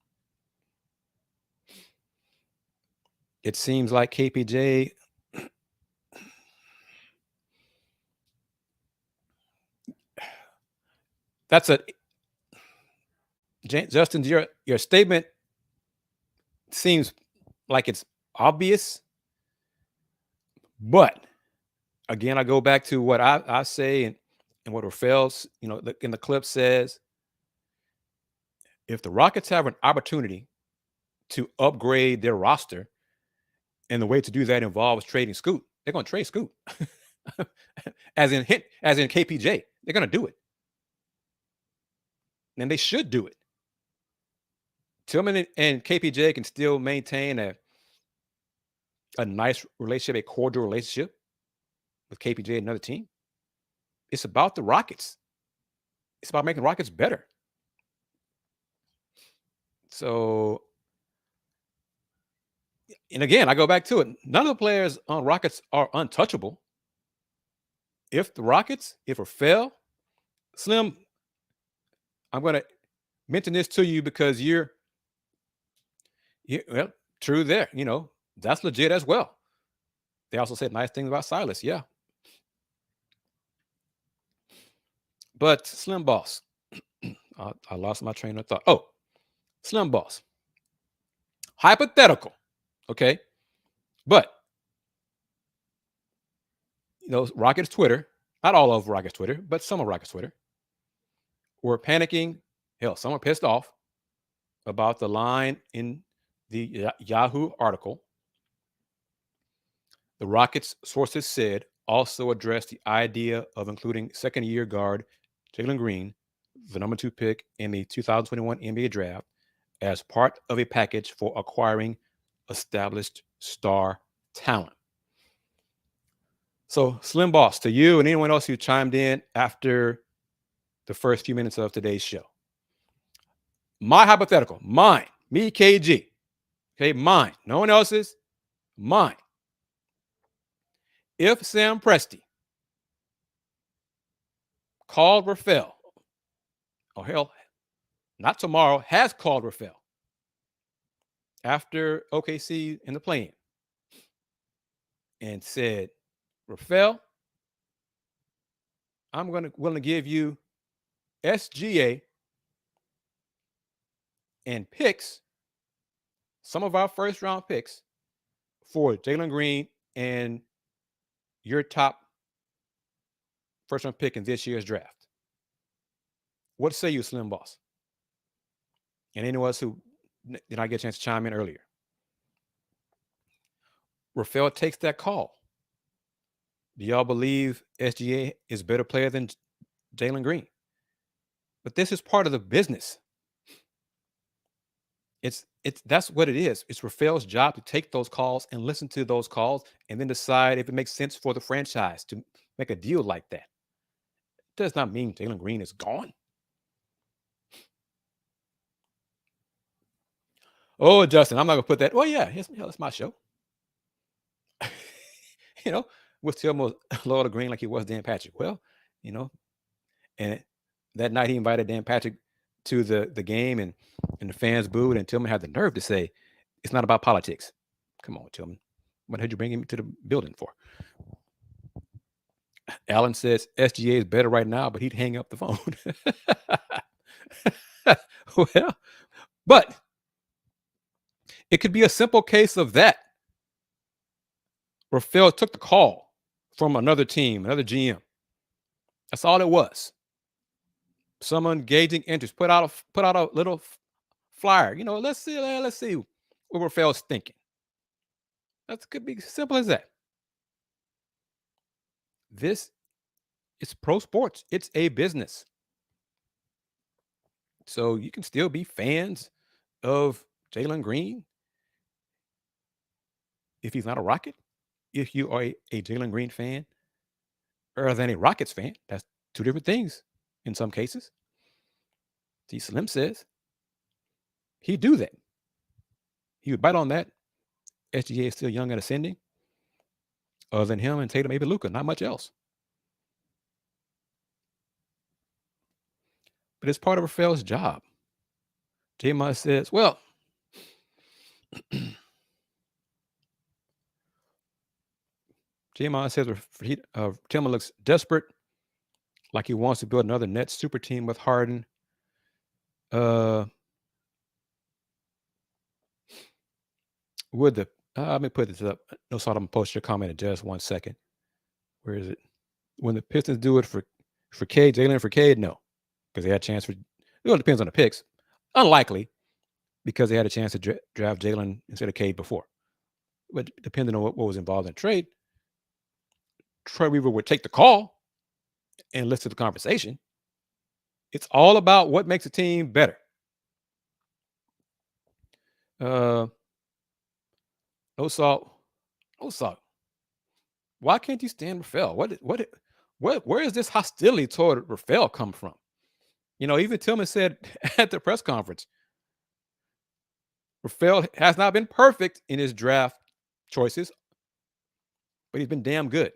It seems like KPJ Justin, your statement seems like it's obvious, but again, I go back to what I say and what Rafael's, in the clip says. If the Rockets have an opportunity to upgrade their roster, and the way to do that involves trading Scoot, they're going to trade Scoot. as in KPJ, they're going to do it. And they should do it. Tilman and KPJ can still maintain a nice relationship, a cordial relationship with KPJ and another team. It's about the Rockets. It's about making Rockets better. So And again, I go back to it. None of the players on Rockets are untouchable. If Rafael, Slim, I'm going to mention this to you because well, true there. That's legit as well. They also said nice things about Silas. Yeah. But Slim Boss, I lost my train of thought. Oh, Slim Boss. Hypothetical. Okay. But, Rockets Twitter, not all of Rockets Twitter, but some of Rockets Twitter, were panicking. Hell, some were pissed off about the line in the Yahoo article. The Rockets sources said also addressed the idea of including second-year guard Jalen Green, the number 2 pick in the 2021 NBA draft, as part of a package for acquiring established star talent. So, Slim Boss, to you and anyone else who chimed in after the first few minutes of today's show. My hypothetical, mine, me, KG. Okay, mine. No one else's, mine. If Sam Presti called Rafael, or hell, not tomorrow, has called Rafael after OKC in the play-in and said, Rafael, I'm willing to give you SGA and picks, some of our first-round picks, for Jalen Green and your top first-round pick in this year's draft. What say you, Slim Boss? And anyone else who did not get a chance to chime in earlier. Rafael takes that call. Do y'all believe SGA is a better player than Jalen Green? But this is part of the business. That's what it is. It's Rafael's job to take those calls and listen to those calls and then decide if it makes sense for the franchise to make a deal like that. It does not mean Jalen Green is gone. Oh, Justin, I'm not going to put that. Well, yeah, it's my show. Was Tilman loyal to Green like he was Dan Patrick? Well, and that night he invited Dan Patrick to the game and the fans booed, and Tilman had the nerve to say, it's not about politics. Come on, Tilman. What did you bring him to the building for? Allen says SGA is better right now, but he'd hang up the phone. Well, but it could be a simple case of that. Rafael took the call from another team, another GM. That's all it was. Someone gauging interest, put out a little flyer. Let's see what Rafael's thinking. That could be simple as that. This is pro sports. It's a business. So you can still be fans of Jalen Green if he's not a Rocket. If you are a Jalen Green fan rather than a Rockets fan, that's two different things in some cases. See, Slim says he'd do that. He would bite on that. SGA is still young and ascending. Other than him and Tatum, maybe Luka, not much else. But it's part of Rafael's job. J-Mod says, well, J-Mod says Tilman looks desperate, like he wants to build another Nets super team with Harden. Let me put this up. No, so I'm going to post your comment in just 1 second. Where is it? When the Pistons do it for Cade, Jalen for Cade, no. Because they had a chance for, it depends on the picks. Unlikely, because they had a chance to draft Jalen instead of Cade before. But depending on what was involved in the trade, Troy Weaver would take the call and listen to the conversation. It's all about what makes a team better. No salt. Why can't you stand Rafael? Where is this hostility toward Rafael come from? Even Tilman said at the press conference, Rafael has not been perfect in his draft choices, but he's been damn good.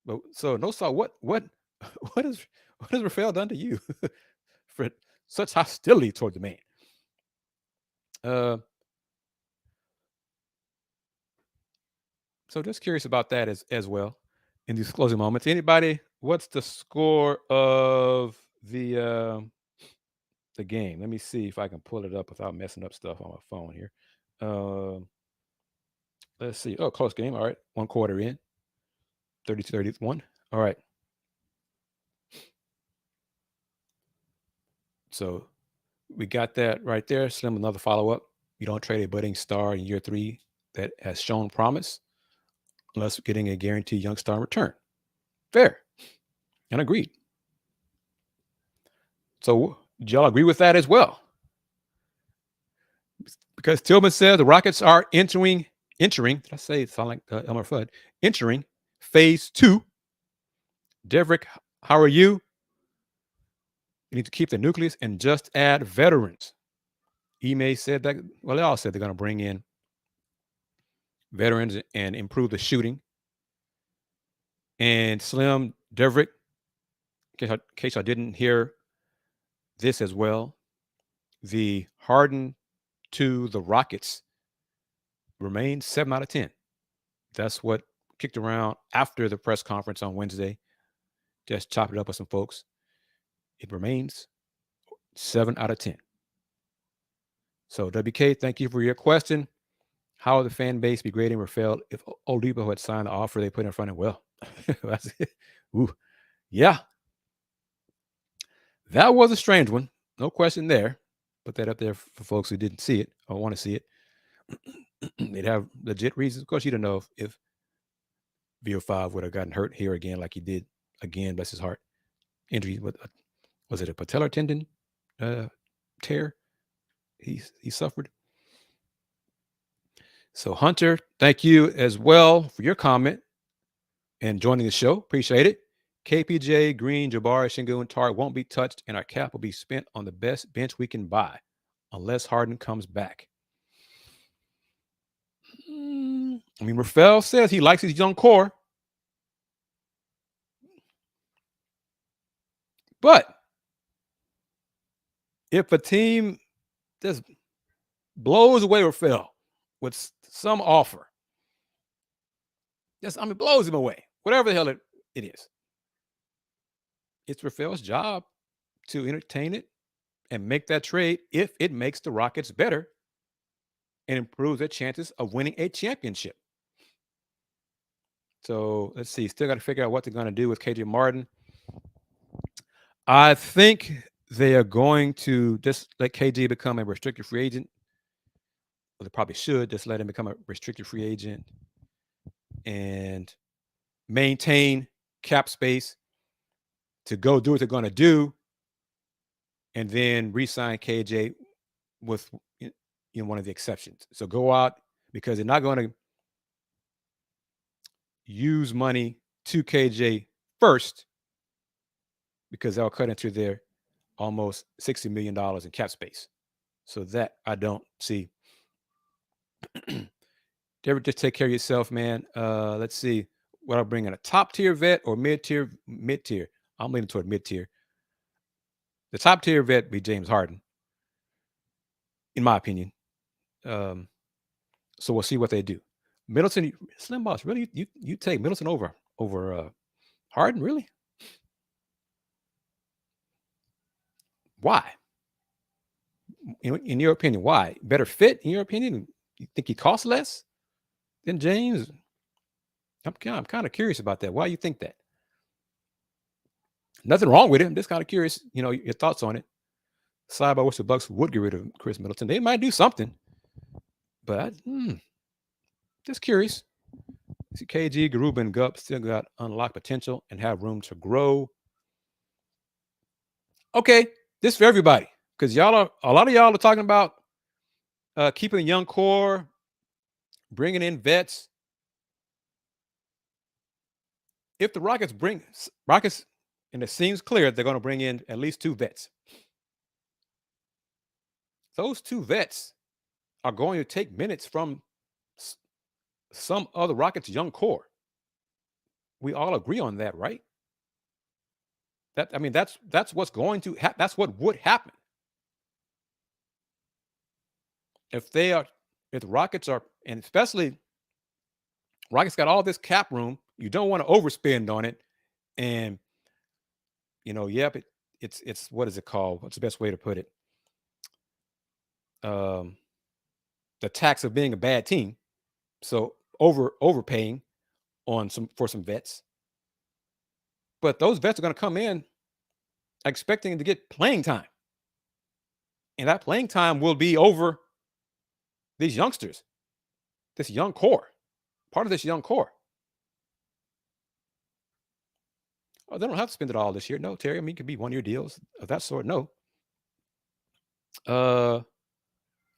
But so no saw what has Rafael done to you for such hostility toward the man? So just curious about that as well in these closing moments. Anybody, what's the score of the game? Let me see if I can pull it up without messing up stuff on my phone here. Let's see. Oh, close game. All right. 1 quarter in. 30-31. All right. So we got that right there. Slim, another follow-up. You don't trade a budding star in year 3 that has shown promise unless getting a guaranteed young star in return. Fair. And agreed. So do y'all agree with that as well? Because Tilman says the Rockets are entering, did I say it sound like Elmer Fudd? Entering phase 2. Deverick, how are you? You need to keep the nucleus and just add veterans. Ime said that, well, they all said they're going to bring in veterans and improve the shooting. And Slim, Deverick, in case I didn't hear this as well, the Harden to the Rockets remains 7 out of 10. That's what kicked around after the press conference on Wednesday. Just chopped it up with some folks. It remains 7 out of 10. So WK, thank you for your question. How will the fan base be grading Rafael if Oladipo had signed the offer they put in front of him? Well, that's it. Ooh, yeah. That was a strange one. No question there. Put that up there for folks who didn't see it or want to see it. They'd have legit reasons. Of course, you don't know if VO5 would have gotten hurt here again like he did again, bless his heart. Injury, was it a patellar tendon tear he suffered? So Hunter, thank you as well for your comment and joining the show. Appreciate it. KPJ, Green, Jabari, Shingu, and Tari won't be touched, and our cap will be spent on the best bench we can buy unless Harden comes back. I mean, Rafael says he likes his young core. But if a team just blows away Rafael with some offer, blows him away, whatever the hell it is, it's Rafael's job to entertain it and make that trade if it makes the Rockets better and improves their chances of winning a championship. So let's see. Still got to figure out what they're going to do with KJ Martin. I think they are going to just let KJ become a restricted free agent. Well, they probably should just let him become a restricted free agent and maintain cap space to go do what they're going to do, and then re-sign KJ with one of the exceptions. So go out because they're not going to use money to KJ first because they'll cut into their almost $60 million in cap space. So that I don't see. Derek, just take care of yourself, man. Let's see. What I'll bring in, a top tier vet or mid-tier? Mid-tier. I'm leaning toward mid-tier. The top tier vet would be James Harden, in my opinion. So we'll see what they do. Middleton, Slim Boss, really? You take Middleton over Harden, really? Why? In your opinion, why? Better fit, in your opinion? You think he costs less than James? I'm kind of curious about that. Why you think that? Nothing wrong with it. I'm just kind of curious, your thoughts on it. Sidebar, wish the Bucks would get rid of Chris Middleton. They might do something, but just curious. See, KG, Garuba, and Gup still got unlocked potential and have room to grow. Okay, this for everybody, because a lot of y'all are talking about keeping a young core, bringing in vets. If the Rockets, and it seems clear they're going to bring in at least 2 vets. Those 2 vets are going to take minutes from some of the Rockets' young core. We all agree on that, right? That's what's going to that's what would happen if the Rockets are, and especially Rockets got all this cap room. You don't want to overspend on it, and it's what is it called? What's the best way to put it? The tax of being a bad team. So overpaying for some vets. But those vets are going to come in expecting to get playing time. And that playing time will be over these youngsters, this young core, part of this young core. Oh, they don't have to spend it all this year. No, Terry. I mean, it could be 1-year deals of that sort. No.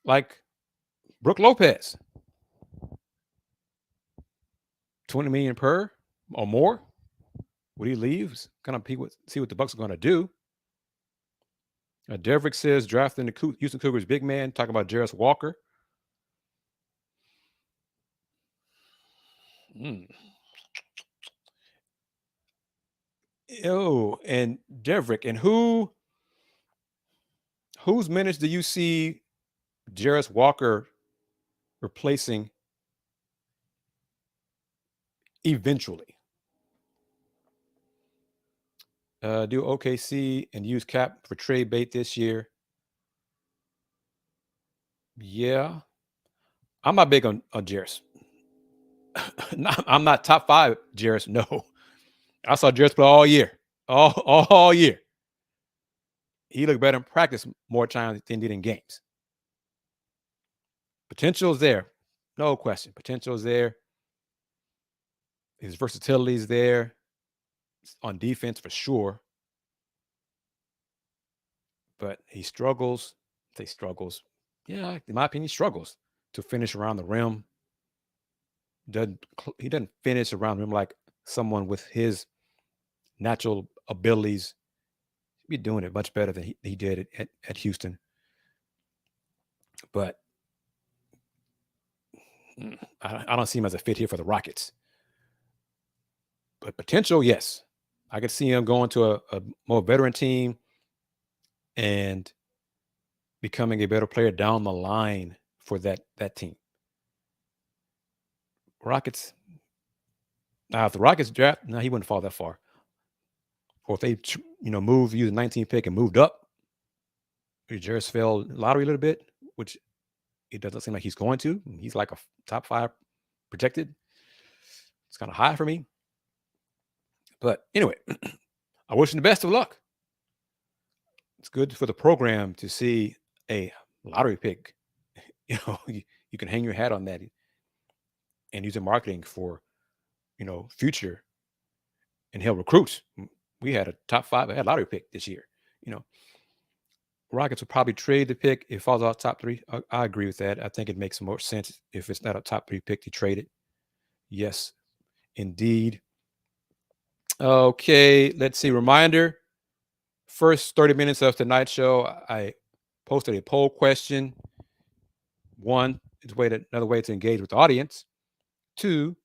Like Brook Lopez, $20 million per or more. Would he leave? Kind of see what the Bucks are going to do. Deverick says drafting the Houston Cougars big man. Talking about Jarace Walker. Oh, and Deverick, and whose minutes do you see Jarace Walker replacing eventually? Do OKC and use cap for trade bait this year? Yeah. I'm not big on Jarace. I'm not top 5 Jarace. No. I saw Jarace play all year. All year. He looked better in practice more times than he did in games. Potential is there. No question. Potential is there. His versatility is there. On defense for sure. But he struggles. He struggles. Yeah, in my opinion, he struggles to finish around the rim. He doesn't finish around the rim like someone with his natural abilities. He'd be doing it much better than he did at Houston. But I don't see him as a fit here for the Rockets. But potential, yes. I could see him going to a more veteran team and becoming a better player down the line for that team. Rockets. Now, if the Rockets draft, he wouldn't fall that far. Or if they, moved, used a 19 pick and moved up, Jarace fell lottery a little bit, which it doesn't seem like he's going to. He's like a top 5 projected. It's kind of high for me. But anyway, I wish him the best of luck. It's good for the program to see a lottery pick. You can hang your hat on that and use it marketing for, future and help recruits. We had a top 5, I had a lottery pick this year. Rockets will probably trade the pick if it falls out top 3. I agree with that. I think it makes more sense if it's not a top 3 pick to trade it. Yes, indeed. Okay, let's see. Reminder, first 30 minutes of tonight's show, I posted a poll question. 1, is another way to engage with the audience. 2,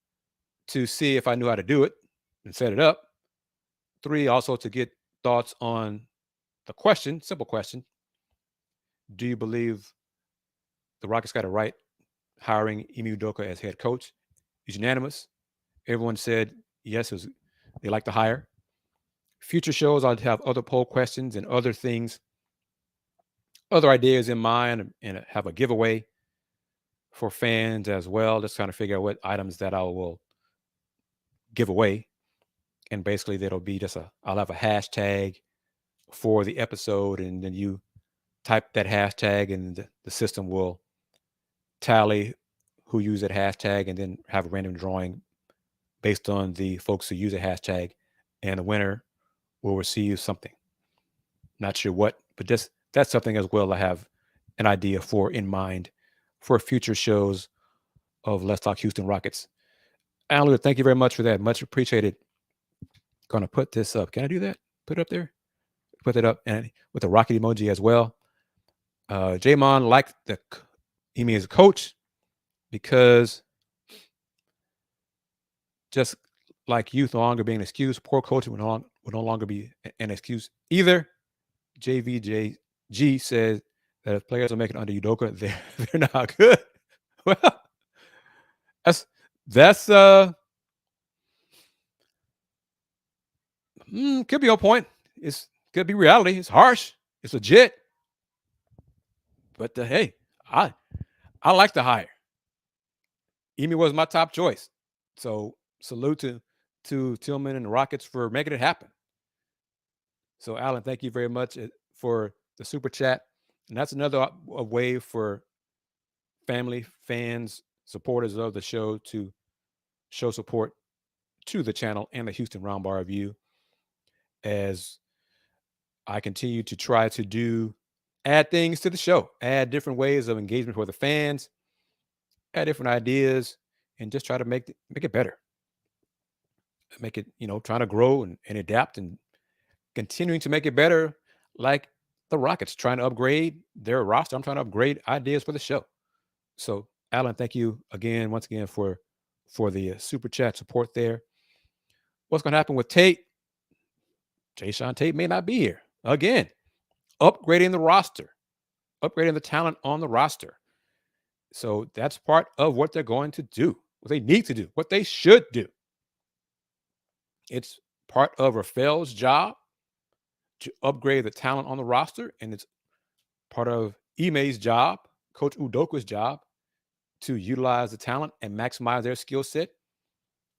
to see if I knew how to do it and set it up. 3, also to get thoughts on the question, simple question. Do you believe the Rockets got it right hiring Ime Udoka as head coach? It's unanimous. Everyone said yes, they like to hire. Future shows, I'll have other poll questions and other things, other ideas in mind, and have a giveaway for fans as well. Just trying to figure out what items that I will give away. And basically that'll be I'll have a hashtag for the episode, and then you type that hashtag and the system will tally who used that hashtag and then have a random drawing based on the folks who use a hashtag, and the winner will receive something. Not sure what, but that's something as well I have an idea for in mind for future shows of Let's Talk Houston Rockets. Alan, thank you very much for that. Much appreciated. Going to put this up. Can I do that? Put it up there? Put it up and with the rocket emoji as well. Jamon liked Ime as a coach, because just like youth no longer being an excuse, poor coaching will no longer be an excuse either. JVJG says that if players are making under Udoka, they're not good. Well, that's could be a point. It's could be reality. It's harsh. It's legit. But hey, I like the hire. Ime was my top choice. So salute to Tilman and the Rockets for making it happen. So Alan, thank you very much for the super chat. And that's another way for family, fans, supporters of the show to show support to the channel and the Houston Roundball Review, as I continue to try to add things to the show, add different ways of engagement for the fans, add different ideas, and just try to make it better. Make it, trying to grow and adapt and continuing to make it better, like the Rockets trying to upgrade their roster. I'm trying to upgrade ideas for the show. So, Alan, thank you once again for the super chat support there. What's going to happen with Tate? Jae'Sean Tate may not be here again. Upgrading the roster, upgrading the talent on the roster. So that's part of what they're going to do, what they need to do, what they should do. It's part of Rafael's job to upgrade the talent on the roster, and it's part of Ime's job, Coach Udoka's job, to utilize the talent and maximize their skill set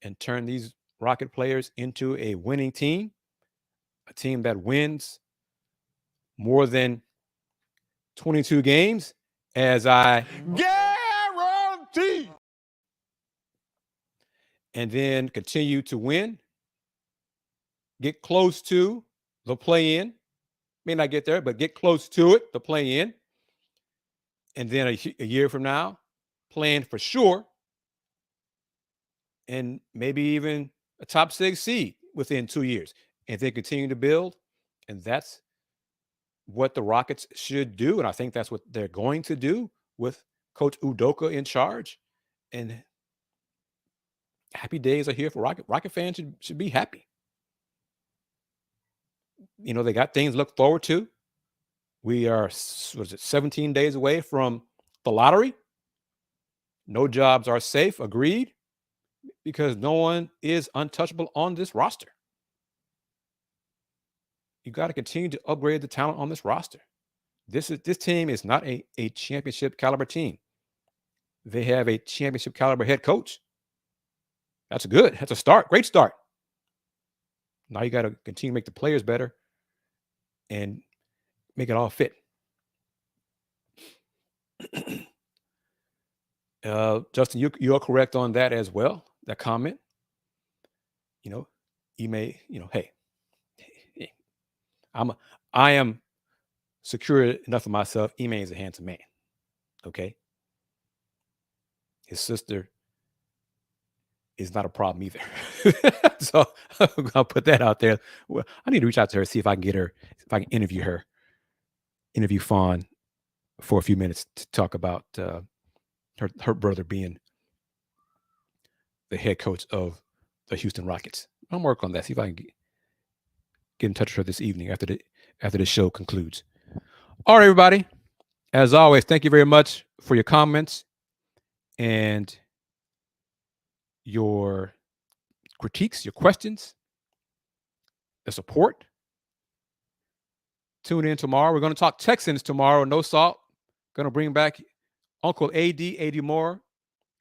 and turn these Rocket players into a winning team, a team that wins more than 22 games, as I guarantee, and then continue to win, get close to the play-in. May not get there, but get close to it, the play-in. And then a year from now, playing for sure, and maybe even a top 6 seed within 2 years, and then continue to build. And that's what the Rockets should do. And I think that's what they're going to do with Coach Udoka in charge. And happy days are here for Rocket. Rocket fans should be happy. They got things to look forward to. We are, 17 days away from the lottery. No jobs are safe, agreed, because no one is untouchable on this roster. You got to continue to upgrade the talent on this roster. This team is not a championship caliber team. They have a championship caliber head coach. That's good. That's a start. Great start. Now you got to continue to make the players better and make it all fit. Justin, you are correct on that as well. That comment. Ime, hey, I am secure enough of myself. Ime is a handsome man. Okay. His sister is not a problem either. So I'm gonna put that out there. Well, I need to reach out to her, see if I can get her, if I can interview Fawn for a few minutes to talk about her brother being the head coach of the Houston Rockets. I'm working on that. See if I can get in touch with her this evening after the show concludes. All right, everybody. As always, thank you very much for your comments and your critiques, your questions, the support. Tune in tomorrow. We're going to talk Texans tomorrow. No Salt. Going to bring back Uncle AD Moore.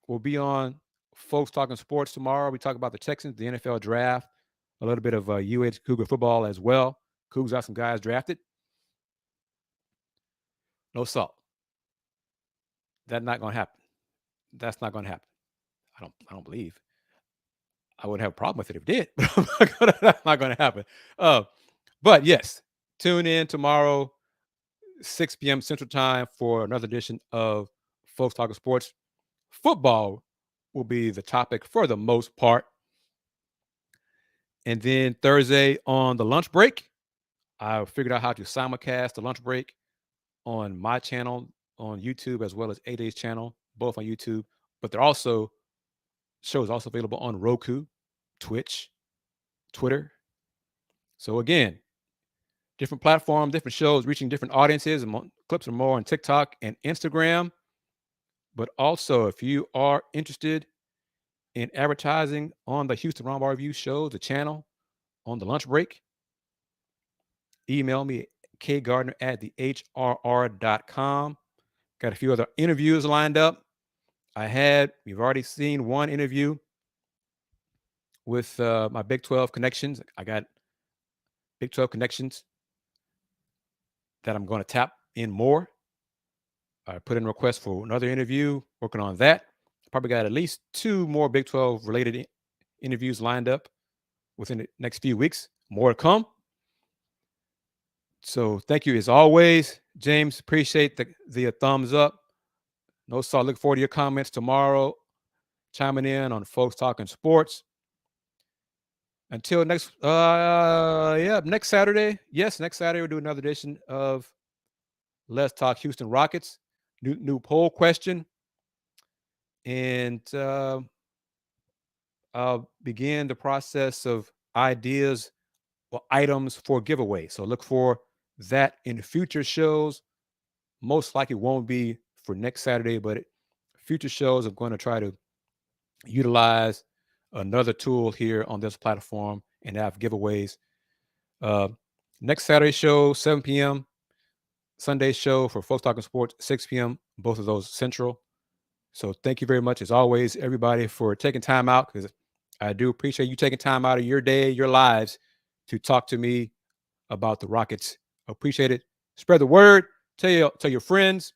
Will be on Folks Talking Sports tomorrow. We talk about the Texans, the NFL draft, a little bit of UH Cougar football as well. Cougs got some guys drafted. No Salt. That's not going to happen. That's not going to happen. I don't believe. I wouldn't have a problem with it if it did, but that's not going to happen. But yes, tune in tomorrow, 6 p.m. Central Time, for another edition of Folks Talking Sports. Football will be the topic for the most part. And then Thursday on the lunch break, I figured out how to simulcast the lunch break on my channel on YouTube as well as A-Day's channel, both on YouTube. But they're also shows also available on Roku, Twitch, Twitter. So again, different platforms, different shows, reaching different audiences. And clips are more on TikTok and Instagram. But also, if you are interested in advertising on the Houston Roundball Review show, the channel, on the lunch break, email me at kgardner@thehrr.com. Got a few other interviews lined up. We've already seen one interview with my Big 12 connections. I got Big 12 connections that I'm going to tap in more. I put in a request for another interview, working on that. Probably got at least 2 more Big 12 related interviews lined up within the next few weeks. More to come. So thank you as always, James. Appreciate the thumbs up. No saw. Look forward to your comments tomorrow. Chiming in on Folks Talking Sports. Until next Saturday. Yes, next Saturday we'll do another edition of Let's Talk Houston Rockets. New poll question. And I'll begin the process of ideas or items for giveaway. So look for that in future shows. Most likely won't be for next Saturday, but future shows I'm going to try to utilize another tool here on this platform and have giveaways. Next Saturday show, 7 p.m. Sunday show for Folks Talking Sports, 6 p.m. Both of those central. So thank you very much, as always, everybody, for taking time out, because I do appreciate you taking time out of your day, your lives, to talk to me about the Rockets. Appreciate it. Spread the word. Tell your friends.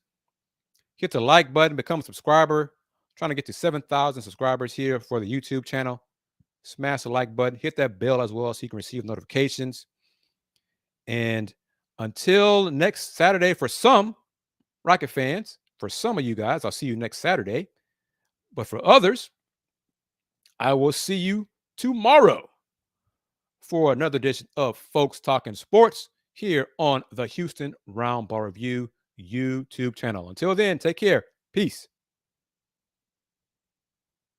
Hit the like button. Become a subscriber. Trying to get to 7,000 subscribers here for the YouTube channel. Smash the like button. Hit that bell as well so you can receive notifications. And until next Saturday, for some Rocket fans, for some of you guys, I'll see you next Saturday. But for others, I will see you tomorrow for another edition of Folks Talking Sports here on the Houston Roundball Review YouTube channel. Until then, take care. Peace.